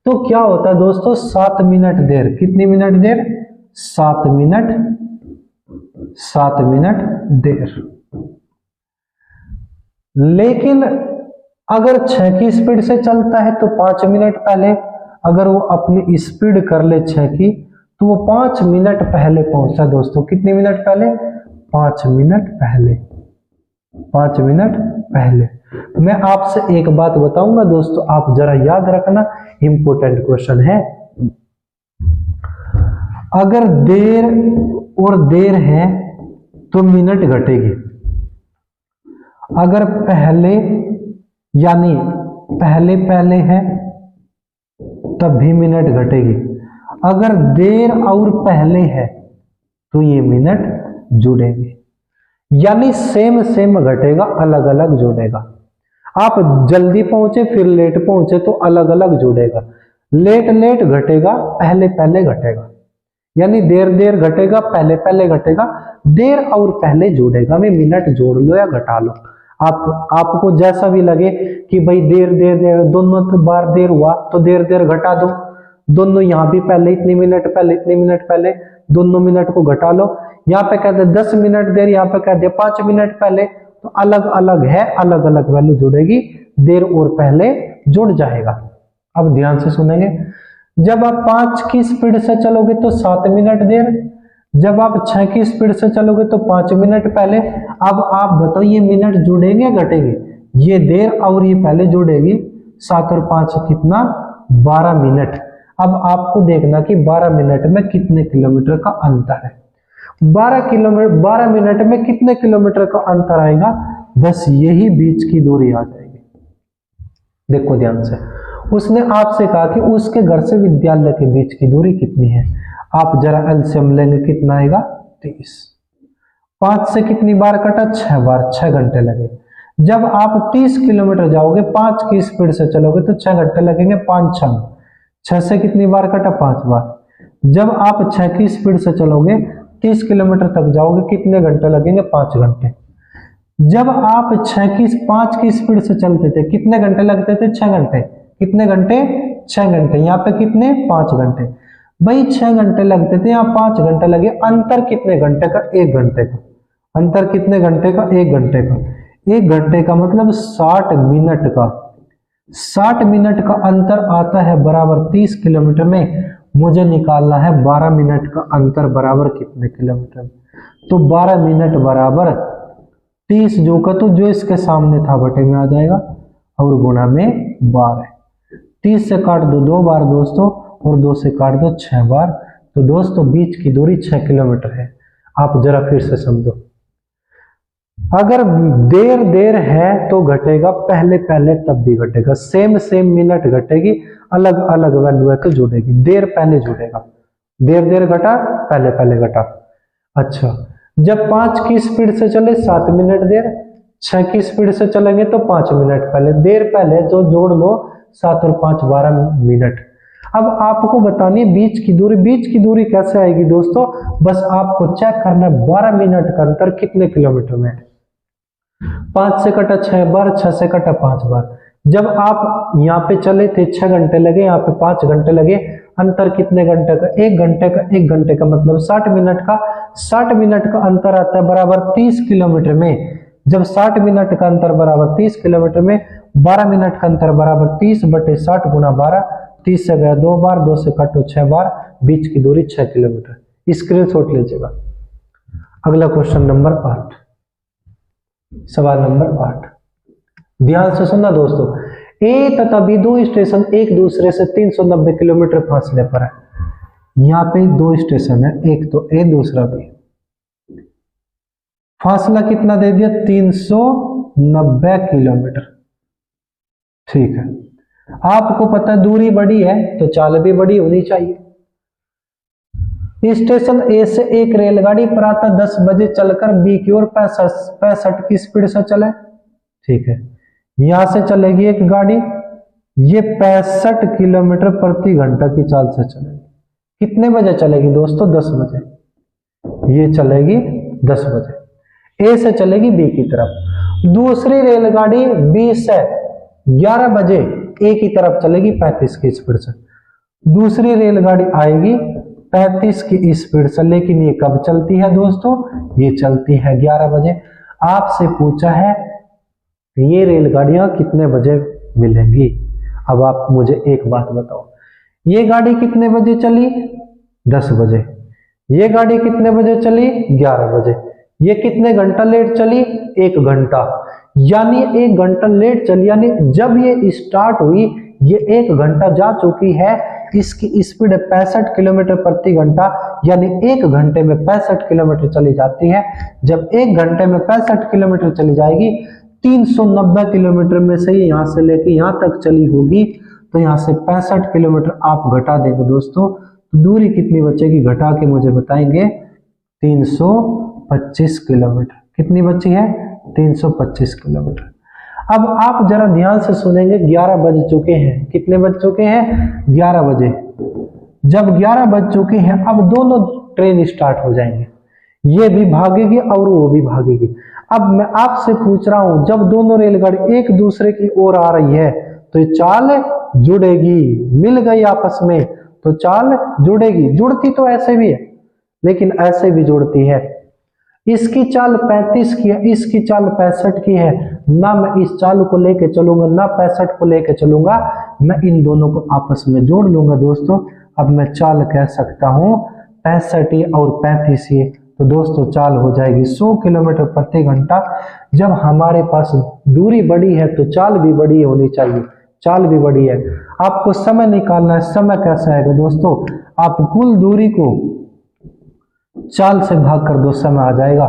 Speaker 1: तो क्या होता है दोस्तों? 7 मिनट देर। कितनी मिनट देर? 7 मिनट देर। लेकिन अगर 6 की स्पीड से चलता है तो 5 मिनट पहले, अगर वो अपनी स्पीड कर ले 6 की, तो वो 5 मिनट पहले पहुंचा दोस्तों। कितने मिनट पहले? 5 मिनट पहले। 5 मिनट पहले। मैं आपसे एक बात बताऊंगा दोस्तों, आप जरा याद रखना, इंपॉर्टेंट क्वेश्चन है। अगर देर और देर है तो मिनट घटेगी। अगर पहले यानी पहले पहले है तब भी मिनट घटेगी। अगर देर और पहले है तो ये मिनट जुड़ेंगे, यानी सेम सेम घटेगा, अलग अलग जुड़ेगा। आप जल्दी पहुंचे फिर लेट पहुंचे तो अलग अलग जुड़ेगा। लेट लेट घटेगा, पहले पहले घटेगा, यानी देर देर घटेगा, पहले पहले घटेगा, देर और पहले जुड़ेगा। में मिनट जोड़ लो या घटा लो, आपको जैसा भी लगे कि भाई देर देर देर दोनों बार देर हुआ तो देर देर घटा दो, दोनों यहाँ भी पहले इतनी मिनट पहले इतनी मिनट पहले, दोनों मिनट को घटा लो। यहाँ पे कहते 10 मिनट देर, यहाँ पे कहते 5 मिनट पहले, तो अलग अलग है, अलग अलग वैल्यू जुड़ेगी, देर और पहले जुड़ जाएगा। अब ध्यान से सुनेंगे, जब आप 5 की स्पीड से चलोगे तो 7 मिनट देर, जब आप 6 की स्पीड से चलोगे तो 5 मिनट पहले। अब आप बताओ ये मिनट जुड़ेंगे घटेंगे? ये देर और ये पहले जुड़ेगी, 7 और 5 कितना, 12 मिनट। अब आपको देखना कि 12 मिनट में कितने किलोमीटर का अंतर है। 12 मिनट में कितने किलोमीटर का अंतर आएगा? बस यही बीच की दूरी आ जाएगी। देखो ध्यान से, उसने आपसे कहा कि उसके घर से विद्यालय के बीच की दूरी कितनी है। आप जरा एलसीएम लेंगे, कितना आएगा? 30। 5 से कितनी बार कटा? 6 बार, 6 घंटे लगे। जब आप 30 किलोमीटर जाओगे 5 की स्पीड से चलोगे तो 6 घंटे लगेंगे, 5 6 से कितनी बार कटा? 5 बार। जब आप 6 की स्पीड से चलोगे 30 किलोमीटर तक जाओगे, कितने घंटे लगेंगे? 5 घंटे। जब आप 5 की स्पीड से चलते थे कितने घंटे लगते थे? 6 घंटे। कितने घंटे? 6 घंटे। यहाँ पे कितने? 5 घंटे। भाई 6 घंटे लगते थे, यहाँ 5 घंटे लगे। अंतर कितने घंटे का? 1 घंटे का। अंतर कितने घंटे का? 1 घंटे का। 1 घंटे का मतलब 60 मिनट का। 60 मिनट का अंतर आता है बराबर 30 किलोमीटर में। मुझे निकालना है 12 मिनट का अंतर बराबर कितने किलोमीटर में। तो 12 मिनट बराबर 30 जो का तो जो इसके सामने था बटे में आ जाएगा और गुणा में 12। 30 से काट दो 2 बार दोस्तों, और 2 से काट दो 6 बार। तो दोस्तों बीच की दूरी 6 किलोमीटर है। आप जरा फिर से समझो, अगर देर देर है तो घटेगा, पहले पहले तब भी घटेगा, सेम सेम मिनट घटेगी, अलग अलग वैल्यू है तो जुड़ेगी। देर पहले जुड़ेगा, देर देर घटा, पहले पहले घटा। अच्छा, जब 5 की स्पीड से चले 7 मिनट देर, 6 की स्पीड से चलेंगे तो 5 मिनट पहले। देर पहले जो जोड़ लो, 7 और 5 12 मिनट। अब आपको बतानी है बीच की दूरी। बीच की दूरी कैसे आएगी दोस्तों? बस आपको चेक करना है 12 मिनट का अंतर कितने किलोमीटर में है। 5 से कटा 6 बार, 6 से कटा 5 बार। जब आप यहाँ पे चले थे 6 घंटे लगे, यहाँ पे 5 घंटे लगे। अंतर कितने घंटे का? 1 घंटे का। 1 घंटे का मतलब 60 मिनट का। 60 मिनट का अंतर आता है बराबर 30 किलोमीटर में। जब 60 मिनट का अंतर बराबर 30 किलोमीटर में, 12 मिनट का अंतर बराबर 30 बटे 60 गुना 12। 30 से गया 2 बार, 2 से काटो 6 बार, बीच की दूरी 6 किलोमीटर। स्क्रीनशॉट लीजिएगा। अगला क्वेश्चन नंबर 8, सवाल नंबर 8। ध्यान से सुनना दोस्तों, ए तथा बी दो स्टेशन एक दूसरे से 390 किलोमीटर फासले पर है। यहाँ पे 2 स्टेशन है, एक तो ए दूसरा बी। फासला कितना दे दिया? 390 किलोमीटर। ठीक है, आपको पता है दूरी बड़ी है तो चाल भी बड़ी होनी चाहिए। स्टेशन ए से एक रेलगाड़ी प्रातः 10 बजे चलकर बी की ओर 65 की स्पीड से चले। ठीक है, यहां से चलेगी एक गाड़ी, ये 65 किलोमीटर प्रति घंटा की चाल से चलेगी। कितने बजे चलेगी दोस्तों? 10 बजे। ये चलेगी 10 बजे। ए से चलेगी बी की तरफ। दूसरी रेलगाड़ी बी से 11 बजे ए की तरफ चलेगी 35 की स्पीड से। दूसरी रेलगाड़ी आएगी 35 की स्पीड से, लेकिन ये कब चलती है दोस्तों? ये चलती है 11 बजे। आपसे पूछा है ये रेलगाड़ियां कितने बजे मिलेंगी। अब आप मुझे एक बात बताओ, ये गाड़ी कितने बजे चली? 10 बजे। ये गाड़ी कितने बजे चली? 11 बजे। ये कितने घंटा लेट चली? 1 घंटा। यानी 1 घंटा लेट चली, यानी जब ये स्टार्ट हुई ये 1 घंटा जा चुकी है। इसकी स्पीड 65 किलोमीटर प्रति घंटा, यानी 1 घंटे में 65 किलोमीटर चली जाती है। जब 1 घंटे में 65 किलोमीटर चली जाएगी, 390 किलोमीटर में से यहाँ से लेके यहाँ तक चली होगी, तो यहाँ से 65 किलोमीटर आप घटा देंगे दोस्तों, तो दूरी कितनी बचेगी घटा के मुझे बताएंगे? 325 किलोमीटर। कितनी बची है? 325 किलोमीटर। अब आप जरा ध्यान से सुनेंगे, 11 बज चुके हैं। कितने बज चुके हैं? 11 बजे। जब 11 बज चुके हैं, अब दोनों ट्रेन स्टार्ट हो जाएंगे, ये भी भागेगी और वो भी भागेगी। अब मैं आपसे पूछ रहा हूं, जब दोनों रेलगाड़ी एक दूसरे की ओर आ रही है तो ये चाल जुड़ेगी, मिल गई आपस में तो चाल जुड़ेगी। जुड़ती तो ऐसे भी है लेकिन ऐसे भी जुड़ती है। इसकी चाल 35 की है, इसकी चाल 65 की है। ना मैं इस चाल को लेके चलूंगा ना 65 को लेके चलूंगा, मैं इन दोनों को आपस में जोड़ लूंगा दोस्तों। अब मैं चाल कह सकता हूं 65 और 35। तो दोस्तों चाल हो जाएगी 100 किलोमीटर प्रति घंटा। जब हमारे पास दूरी बड़ी है तो चाल भी बड़ी होनी चाहिए, चाल भी बड़ी है। आपको समय निकालना है, समय कैसे आएगा दोस्तों? आप कुल दूरी को चाल से भाग कर दो, समय आ जाएगा,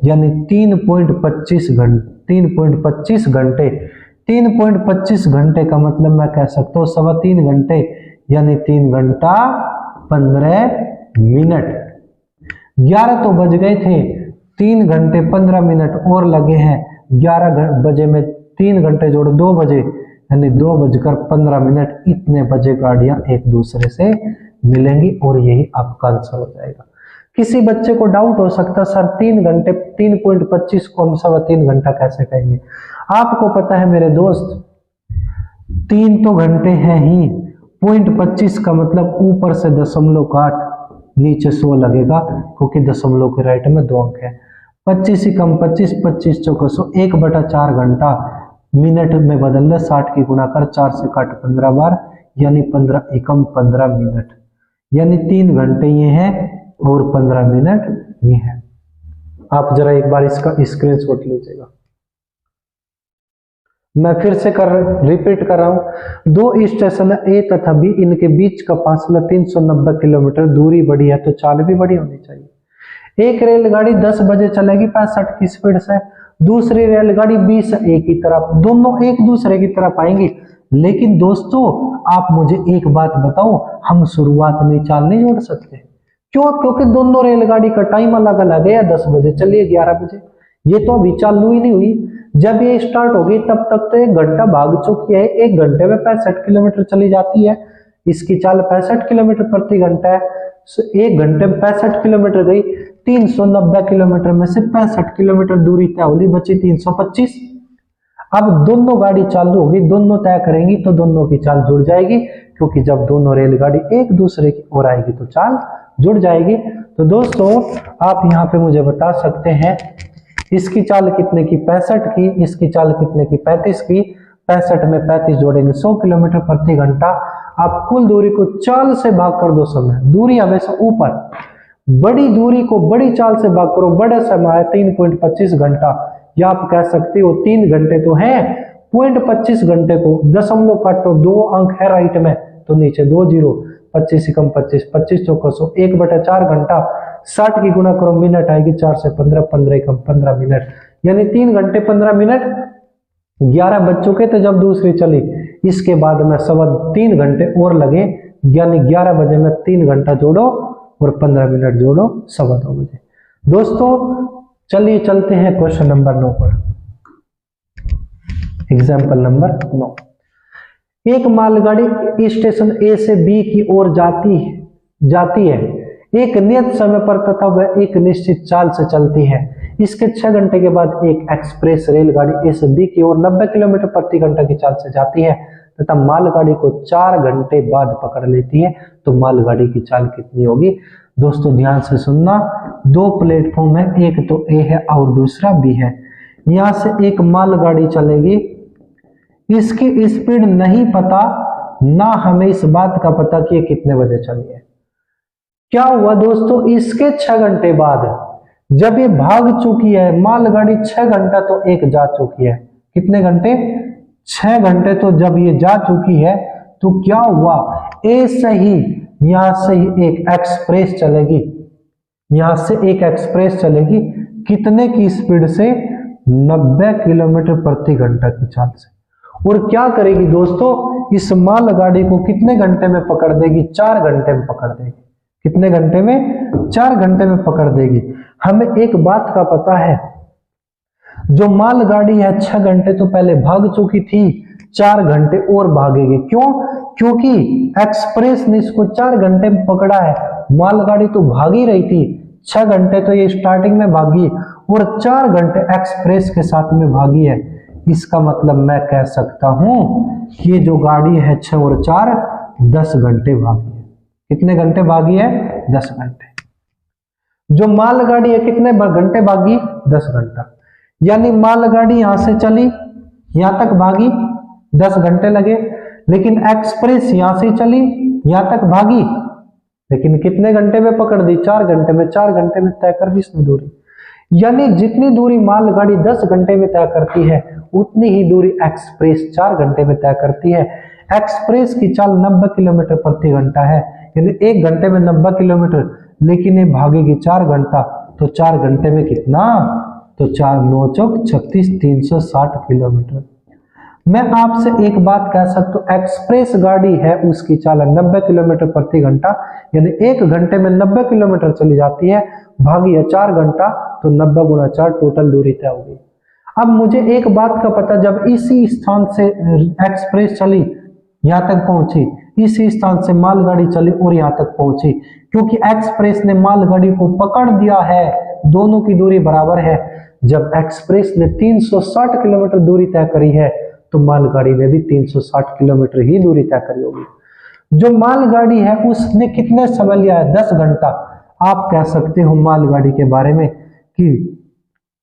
Speaker 1: यानी 3.25 घंटे। 3.25 घंटे 3.25 घंटे का मतलब मैं कह सकता हूँ 3.25 घंटे, यानी 3 घंटा 15 मिनट। 11 तो बज गए थे, 3 घंटे 15 मिनट और लगे हैं। 11 बजे में 3 घंटे जोड़ 2 बजे, यानी 2:15। इतने बजे गाड़ियां एक दूसरे से मिलेंगी और यही आपका आंसर हो जाएगा। किसी बच्चे को डाउट हो सकता है, सर 3 घंटे 3.25 को हम 3.25 घंटा कैसे कहेंगे? आपको पता है मेरे दोस्त, 3 तो घंटे हैं ही, 0.25 का मतलब ऊपर से दशमलव काट, नीचे 100 लगेगा क्योंकि दशमलव के राइट में 2 अंक है। 25 ही कम 25, 25 चौका 100, 1/4 घंटा मिनट में बदल ले, 60 की गुणा कर, 4 से काट 15 बार, यानी 15 एकम 15 मिनट, यानी 3 घंटे ये हैं और 15 मिनट ये है। आप जरा एक बार इसका स्क्रीनशॉट लीजिएगा। मैं फिर से रिपीट कर रहा हूं, 2 स्टेशन ए तथा बी, इनके बीच का फासला 390 किलोमीटर, दूरी बड़ी है तो चाल भी बड़ी होनी चाहिए। एक रेलगाड़ी 10 बजे चलेगी 65 की स्पीड से, दूसरी रेलगाड़ी 20 ए की तरफ, दोनों एक दूसरे की तरफ आएंगी। लेकिन दोस्तों आप मुझे एक बात बताओ, हम शुरुआत में चाल नहीं जोड़ सकते? क्यों? क्योंकि दोनों रेलगाड़ी का टाइम अलग अलग है, 10 बजे चलिए 11 बजे, ये तो अभी चालू ही नहीं हुई। जब ये स्टार्ट होगी तब तक तो 1 घंटा भाग चुकी है, 1 घंटे में 65 किलोमीटर चली जाती है। इसकी चाल 65 किलोमीटर प्रति घंटा है, 1 घंटे में 65 किलोमीटर गई। 390 किलोमीटर में से 65 किलोमीटर दूरी तय होगी, बची 325। अब दोनों गाड़ी चालू होगी, दोनों तय करेंगी तो दोनों की चाल जुड़ जाएगी, क्योंकि जब दोनों रेलगाड़ी एक दूसरे की ओर आएगी तो चाल जुड़ जाएगी। तो दोस्तों आप यहाँ पे मुझे बता सकते हैं इसकी चाल कितने की? 65 की। इसकी चाल कितने की? 35 की। 65 में 35 जोड़ेंगे 100 किलोमीटर प्रति घंटा। आप कुल दूरी को चाल से भाग कर दो, समय दूरी हमेशा ऊपर, बड़ी दूरी को बड़ी चाल से भाग करो, बड़ा समय है 3.25 घंटा, या आप कह सकते हो 3 घंटे तो है, 0.25 घंटे को दशमलव काटो, 2 अंक है राइट में तो नीचे 2 जीरो, 25 ही कम 25, 25 चौका 100, 1/4 घंटा, 60 की गुणा करो, मिनट आएगी 4 से 15, 15 कम 15 मिनट, यानी 3 घंटे 15 मिनट। 11 बज चुके थे जब दूसरी चली, इसके बाद में 3.25 घंटे और लगे, यानी 11 बजे में 3 घंटा जोड़ो और 15 मिनट जोड़ो, 2:15 बजे। दोस्तों चलिए चलते हैं क्वेश्चन नंबर 9 पर। एग्जाम्पल नंबर 9, एक मालगाड़ी स्टेशन ए से बी की ओर जाती है एक नियत समय पर तथा वह एक निश्चित चाल से चलती है। इसके 6 घंटे के बाद एक एक्सप्रेस रेलगाड़ी ए से बी की ओर 90 किलोमीटर प्रति घंटा की चाल से जाती है तथा मालगाड़ी को 4 घंटे बाद पकड़ लेती है, तो मालगाड़ी की चाल कितनी होगी? दोस्तों ध्यान से सुनना, 2 प्लेटफॉर्म है, एक तो ए है और दूसरा बी है। यहां से एक मालगाड़ी चलेगी, इसकी स्पीड नहीं पता, ना हमें इस बात का पता कि ये कितने बजे चली है। क्या हुआ दोस्तों, इसके 6 घंटे बाद जब ये भाग चुकी है मालगाड़ी, 6 घंटा तो एक जा चुकी है, कितने घंटे? 6 घंटे तो जब ये जा चुकी है तो क्या हुआ, ए से ही यहां से ही एक एक्सप्रेस चलेगी, यहां से एक एक्सप्रेस चलेगी, कितने की स्पीड से? 90 किलोमीटर प्रति घंटा की चाल से। और क्या करेगी दोस्तों, इस मालगाड़ी को कितने घंटे में पकड़ देगी? 4 घंटे में पकड़ देगी। कितने घंटे में? 4 घंटे में पकड़ देगी। हमें एक बात का पता है, जो मालगाड़ी है 6 घंटे तो पहले भाग चुकी थी, 4 घंटे और भागेगी। क्यों? क्योंकि एक्सप्रेस ने इसको 4 घंटे में पकड़ा है। मालगाड़ी तो भाग ही रही थी, 6 घंटे तो ये स्टार्टिंग में भागी और 4 घंटे एक्सप्रेस के साथ में भागी है। इसका मतलब मैं कह सकता हूं कि ये जो गाड़ी है 6 और 4 10 घंटे भागी है। कितने घंटे भागी है? 10 घंटे। जो मालगाड़ी है कितने घंटे भागी? 10 घंटा। यानी मालगाड़ी यहां से चली, यहां तक भागी, 10 घंटे लगे। लेकिन एक्सप्रेस यहां से चली, यहां तक भागी, लेकिन कितने घंटे में पकड़ दी? 4 घंटे में। 4 घंटे में तय कर दी इसने दूरी। यानी जितनी दूरी मालगाड़ी 10 घंटे में तय करती है, उतनी ही दूरी एक्सप्रेस 4 घंटे में तय करती है। एक्सप्रेस की चाल 90 किलोमीटर प्रति घंटा है, यानी 1 घंटे में 90 किलोमीटर, लेकिन ये भागेगी 4 घंटा, तो 4 घंटे में कितना? तो 4 9 चौक 36, 360 किलोमीटर। मैं आपसे एक बात कह सकता हूं, एक्सप्रेस गाड़ी है उसकी चाल 90 किलोमीटर प्रति घंटा, यानी 1 घंटे में 90 किलोमीटर चली जाती है, भागी है 4 घंटा, तो 90 गुना 4 टोटल दूरी तय होगी। अब मुझे एक बात का पता, जब इसी स्थान से एक्सप्रेस चली यहां तक पहुंची, इसी स्थान से मालगाड़ी चली और यहां तक पहुंची, क्योंकि एक्सप्रेस ने मालगाड़ी को पकड़ दिया है, दोनों की दूरी बराबर है। जब एक्सप्रेस ने 360 किलोमीटर दूरी तय करी है, तो मालगाड़ी ने भी 360 किलोमीटर ही दूरी तय करी होगी। जो मालगाड़ी है उसने कितने समय लिया है? 10 घंटा। आप कह सकते हो मालगाड़ी के बारे में कि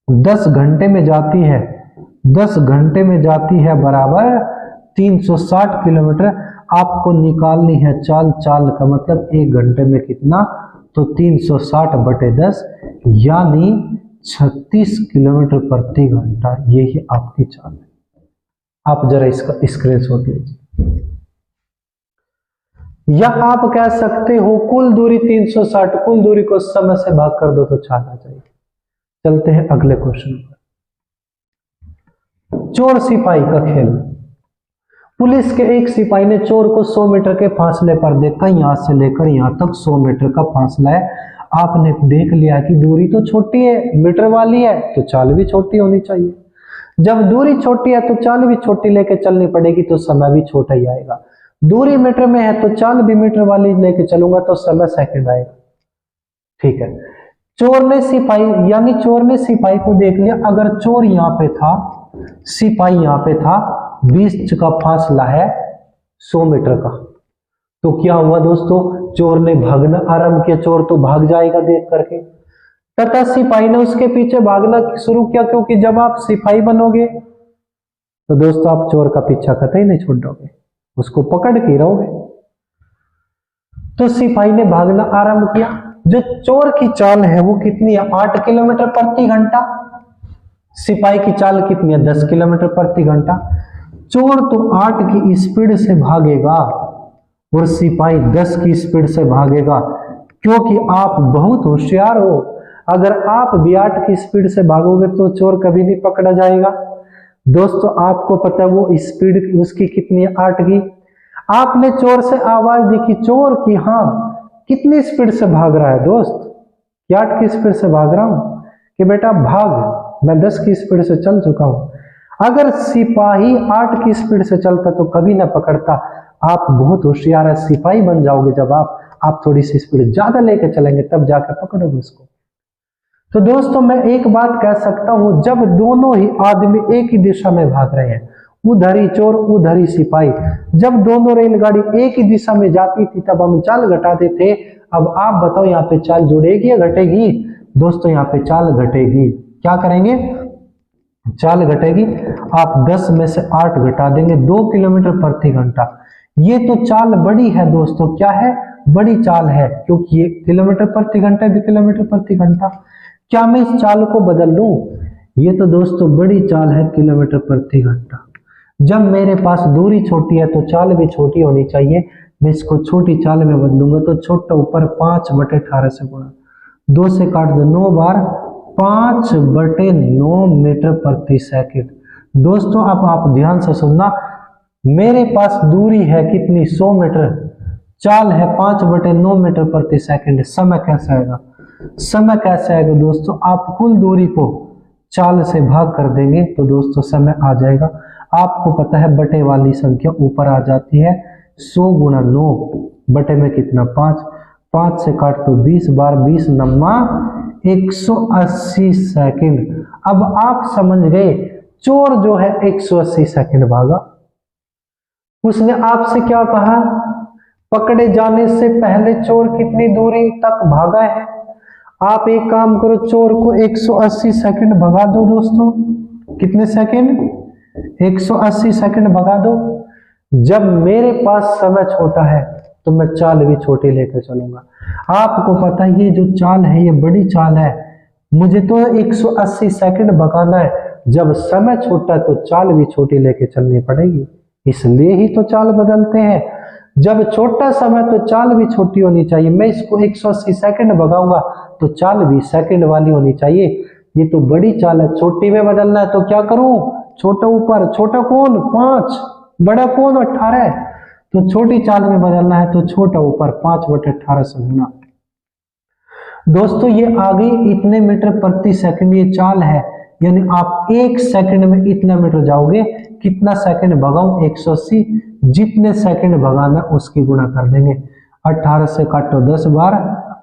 Speaker 1: 10 घंटे में जाती है, 10 घंटे में जाती है बराबर 360 किलोमीटर। आपको निकालनी है चाल, चाल का मतलब 1 घंटे में कितना? तो 360 बटे 10 यानी 36 किलोमीटर प्रति घंटा। यही आपकी चाल है। आप जरा इसका स्क्रीनशॉट लीजिए। या आप कह सकते हो कुल दूरी 360, कुल दूरी को समय से भाग कर दो तो चाल आ जाएगी। चलते हैं अगले क्वेश्चन पर। चोर सिपाही का खेल। पुलिस के एक सिपाही ने चोर को 100 मीटर के फासले पर देखा, यहां से लेकर यहां तक 100 मीटर का फासला है। आपने देख लिया कि दूरी तो छोटी है, मीटर वाली है, तो चाल भी छोटी होनी चाहिए। जब दूरी छोटी है तो चाल भी छोटी लेके चलनी पड़ेगी, तो समय भी छोटा ही आएगा। दूरी मीटर में है तो चाल भी मीटर वाली लेके चलूंगा तो समय सेकंड आएगा। ठीक है। चोर ने सिपाही, यानी चोर ने सिपाही को देख लिया। अगर चोर यहां पे था, सिपाही यहां पे था, 20 का फासला है 100 मीटर का, तो क्या हुआ दोस्तों? चोर ने भागना आरंभ किया। चोर तो भाग जाएगा देख करके, तथा सिपाही ने उसके पीछे भागना शुरू किया, क्योंकि जब आप सिपाही बनोगे तो दोस्तों आप चोर का पीछा कतई नहीं छोड़ोगे, उसको पकड़ के रहोगे। तो सिपाही ने भागना आरंभ किया। जो चोर की चाल है वो कितनी है? 8 किलोमीटर प्रति घंटा। सिपाही की चाल कितनी है? 10 किलोमीटर प्रति घंटा। चोर तो 8 की स्पीड से भागेगा और सिपाही 10 की स्पीड से भागेगा, क्योंकि आप बहुत होशियार हो। अगर आप भी 8 की स्पीड से भागोगे तो चोर कभी नहीं पकड़ा जाएगा। दोस्तों आपको पता है वो स्पीड उसकी कितनी है? 8 की। आपने चोर से आवाज दी कि चोर की, हाँ कितनी स्पीड से भाग रहा है दोस्त? कि 8 की स्पीड से भाग रहा हूं। कि बेटा भाग, मैं 10 की स्पीड से चल चुका हूं। अगर सिपाही 8 की स्पीड से चलता तो कभी ना पकड़ता। आप बहुत होशियार है, सिपाही बन जाओगे जब आप थोड़ी सी स्पीड ज्यादा लेके चलेंगे तब जाकर पकड़ोगे उसको। तो दोस्तों मैं एक बात कह सकता हूं, जब दोनों ही आदमी एक ही दिशा में भाग रहे हैं, उधर ही चोर उधर ही सिपाही, जब दोनों रेलगाड़ी एक ही दिशा में जाती थी तब हम चाल घटाते थे। अब आप बताओ यहाँ पे चाल जुड़ेगी या घटेगी? दोस्तों यहाँ पे चाल घटेगी। क्या करेंगे? चाल घटेगी। आप 10 में से 8 घटा देंगे, 2 किलोमीटर प्रति घंटा। ये तो चाल बड़ी है दोस्तों, क्या है? बड़ी चाल है, क्योंकि ये किलोमीटर प्रति घंटा भी किलोमीटर प्रति घंटा। क्या मैं इस चाल को बदल लूं? ये तो दोस्तों बड़ी चाल है, किलोमीटर प्रति घंटा। जब मेरे पास दूरी छोटी है तो चाल भी छोटी होनी चाहिए। मैं इसको छोटी चाल में बदलूंगा तो छोटा ऊपर 5/18 से गुणा, 2 से काट दो, 9 बार 5/9 मीटर प्रति सेकंड। दोस्तों अब आप ध्यान से सुनना, मेरे पास दूरी है कितनी? 100 मीटर, चाल है 5/9 मीटर प्रति सेकंड। समय कैसे आएगा? समय कैसे आएगा दोस्तों? आप कुल दूरी को चाल से भाग कर देंगे तो दोस्तों समय आ जाएगा। आपको पता है बटे वाली संख्या ऊपर आ जाती है। 100 गुणा 9 बटे में कितना 5, 5 से काट तो 20 बार 20 नम्मा 180 सेकंड। अब आप समझ गए चोर जो है 180 सेकंड भागा। उसने आपसे क्या कहा, पकड़े जाने से पहले चोर कितनी दूरी तक भागा है। आप एक काम करो, चोर को 180 सेकंड भगा दो दोस्तों। कितने सेकंड? 180 सेकंड भगा दो। जब मेरे पास समय छोटा है तो मैं चाल भी छोटी लेकर चलूंगा। आपको पता है ये जो चाल है ये बड़ी चाल है, मुझे तो 180 सेकंड भगाना है। जब समय छोटा है तो चाल भी छोटी लेके चलनी पड़ेगी, इसलिए ही तो चाल बदलते हैं। जब छोटा समय तो चाल भी छोटी होनी चाहिए। मैं इसको 180 सेकंड भगाऊंगा तो चाल भी सेकंड वाली होनी चाहिए। ये तो बड़ी चाल है, छोटी में बदलना है तो क्या करूं, छोटा ऊपर, छोटा कौन 5, बड़ा कौन 18। तो छोटी चाल में बदलना है तो छोटा ऊपर 5/18 से गुना। दोस्तों ये आ गई इतने मीटर प्रति सेकंड ये चाल है, यानी आप 1 सेकंड में इतना मीटर जाओगे। कितना सेकंड भगाऊं? 180। जितने सेकंड भगाना उसकी गुणा कर देंगे। 18 से काटो 10 बार,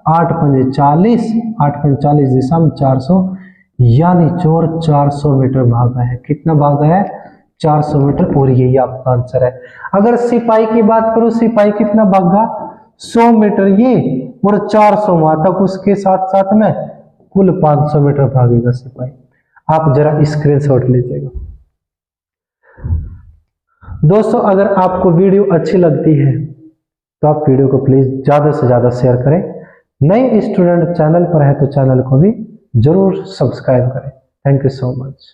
Speaker 1: 8 पंजे 40, 8 पंजे 40 दिशा में 400, यानी चोर 400 मीटर भागा है। कितना भागा है? 400 मीटर। और यही आपका आंसर है। अगर सिपाही की बात करो, सिपाही कितना भागा? 100 मीटर ये और 400 वहां तक, उसके साथ साथ में कुल 500 मीटर भागेगा सिपाही। आप जरा स्क्रीनशॉट लीजिएगा। दोस्तों अगर आपको वीडियो अच्छी लगती है तो आप वीडियो को प्लीज ज्यादा से ज्यादा शेयर करें। नए स्टूडेंट चैनल पर है तो चैनल को भी जरूर सब्सक्राइब करें। Thank you so much.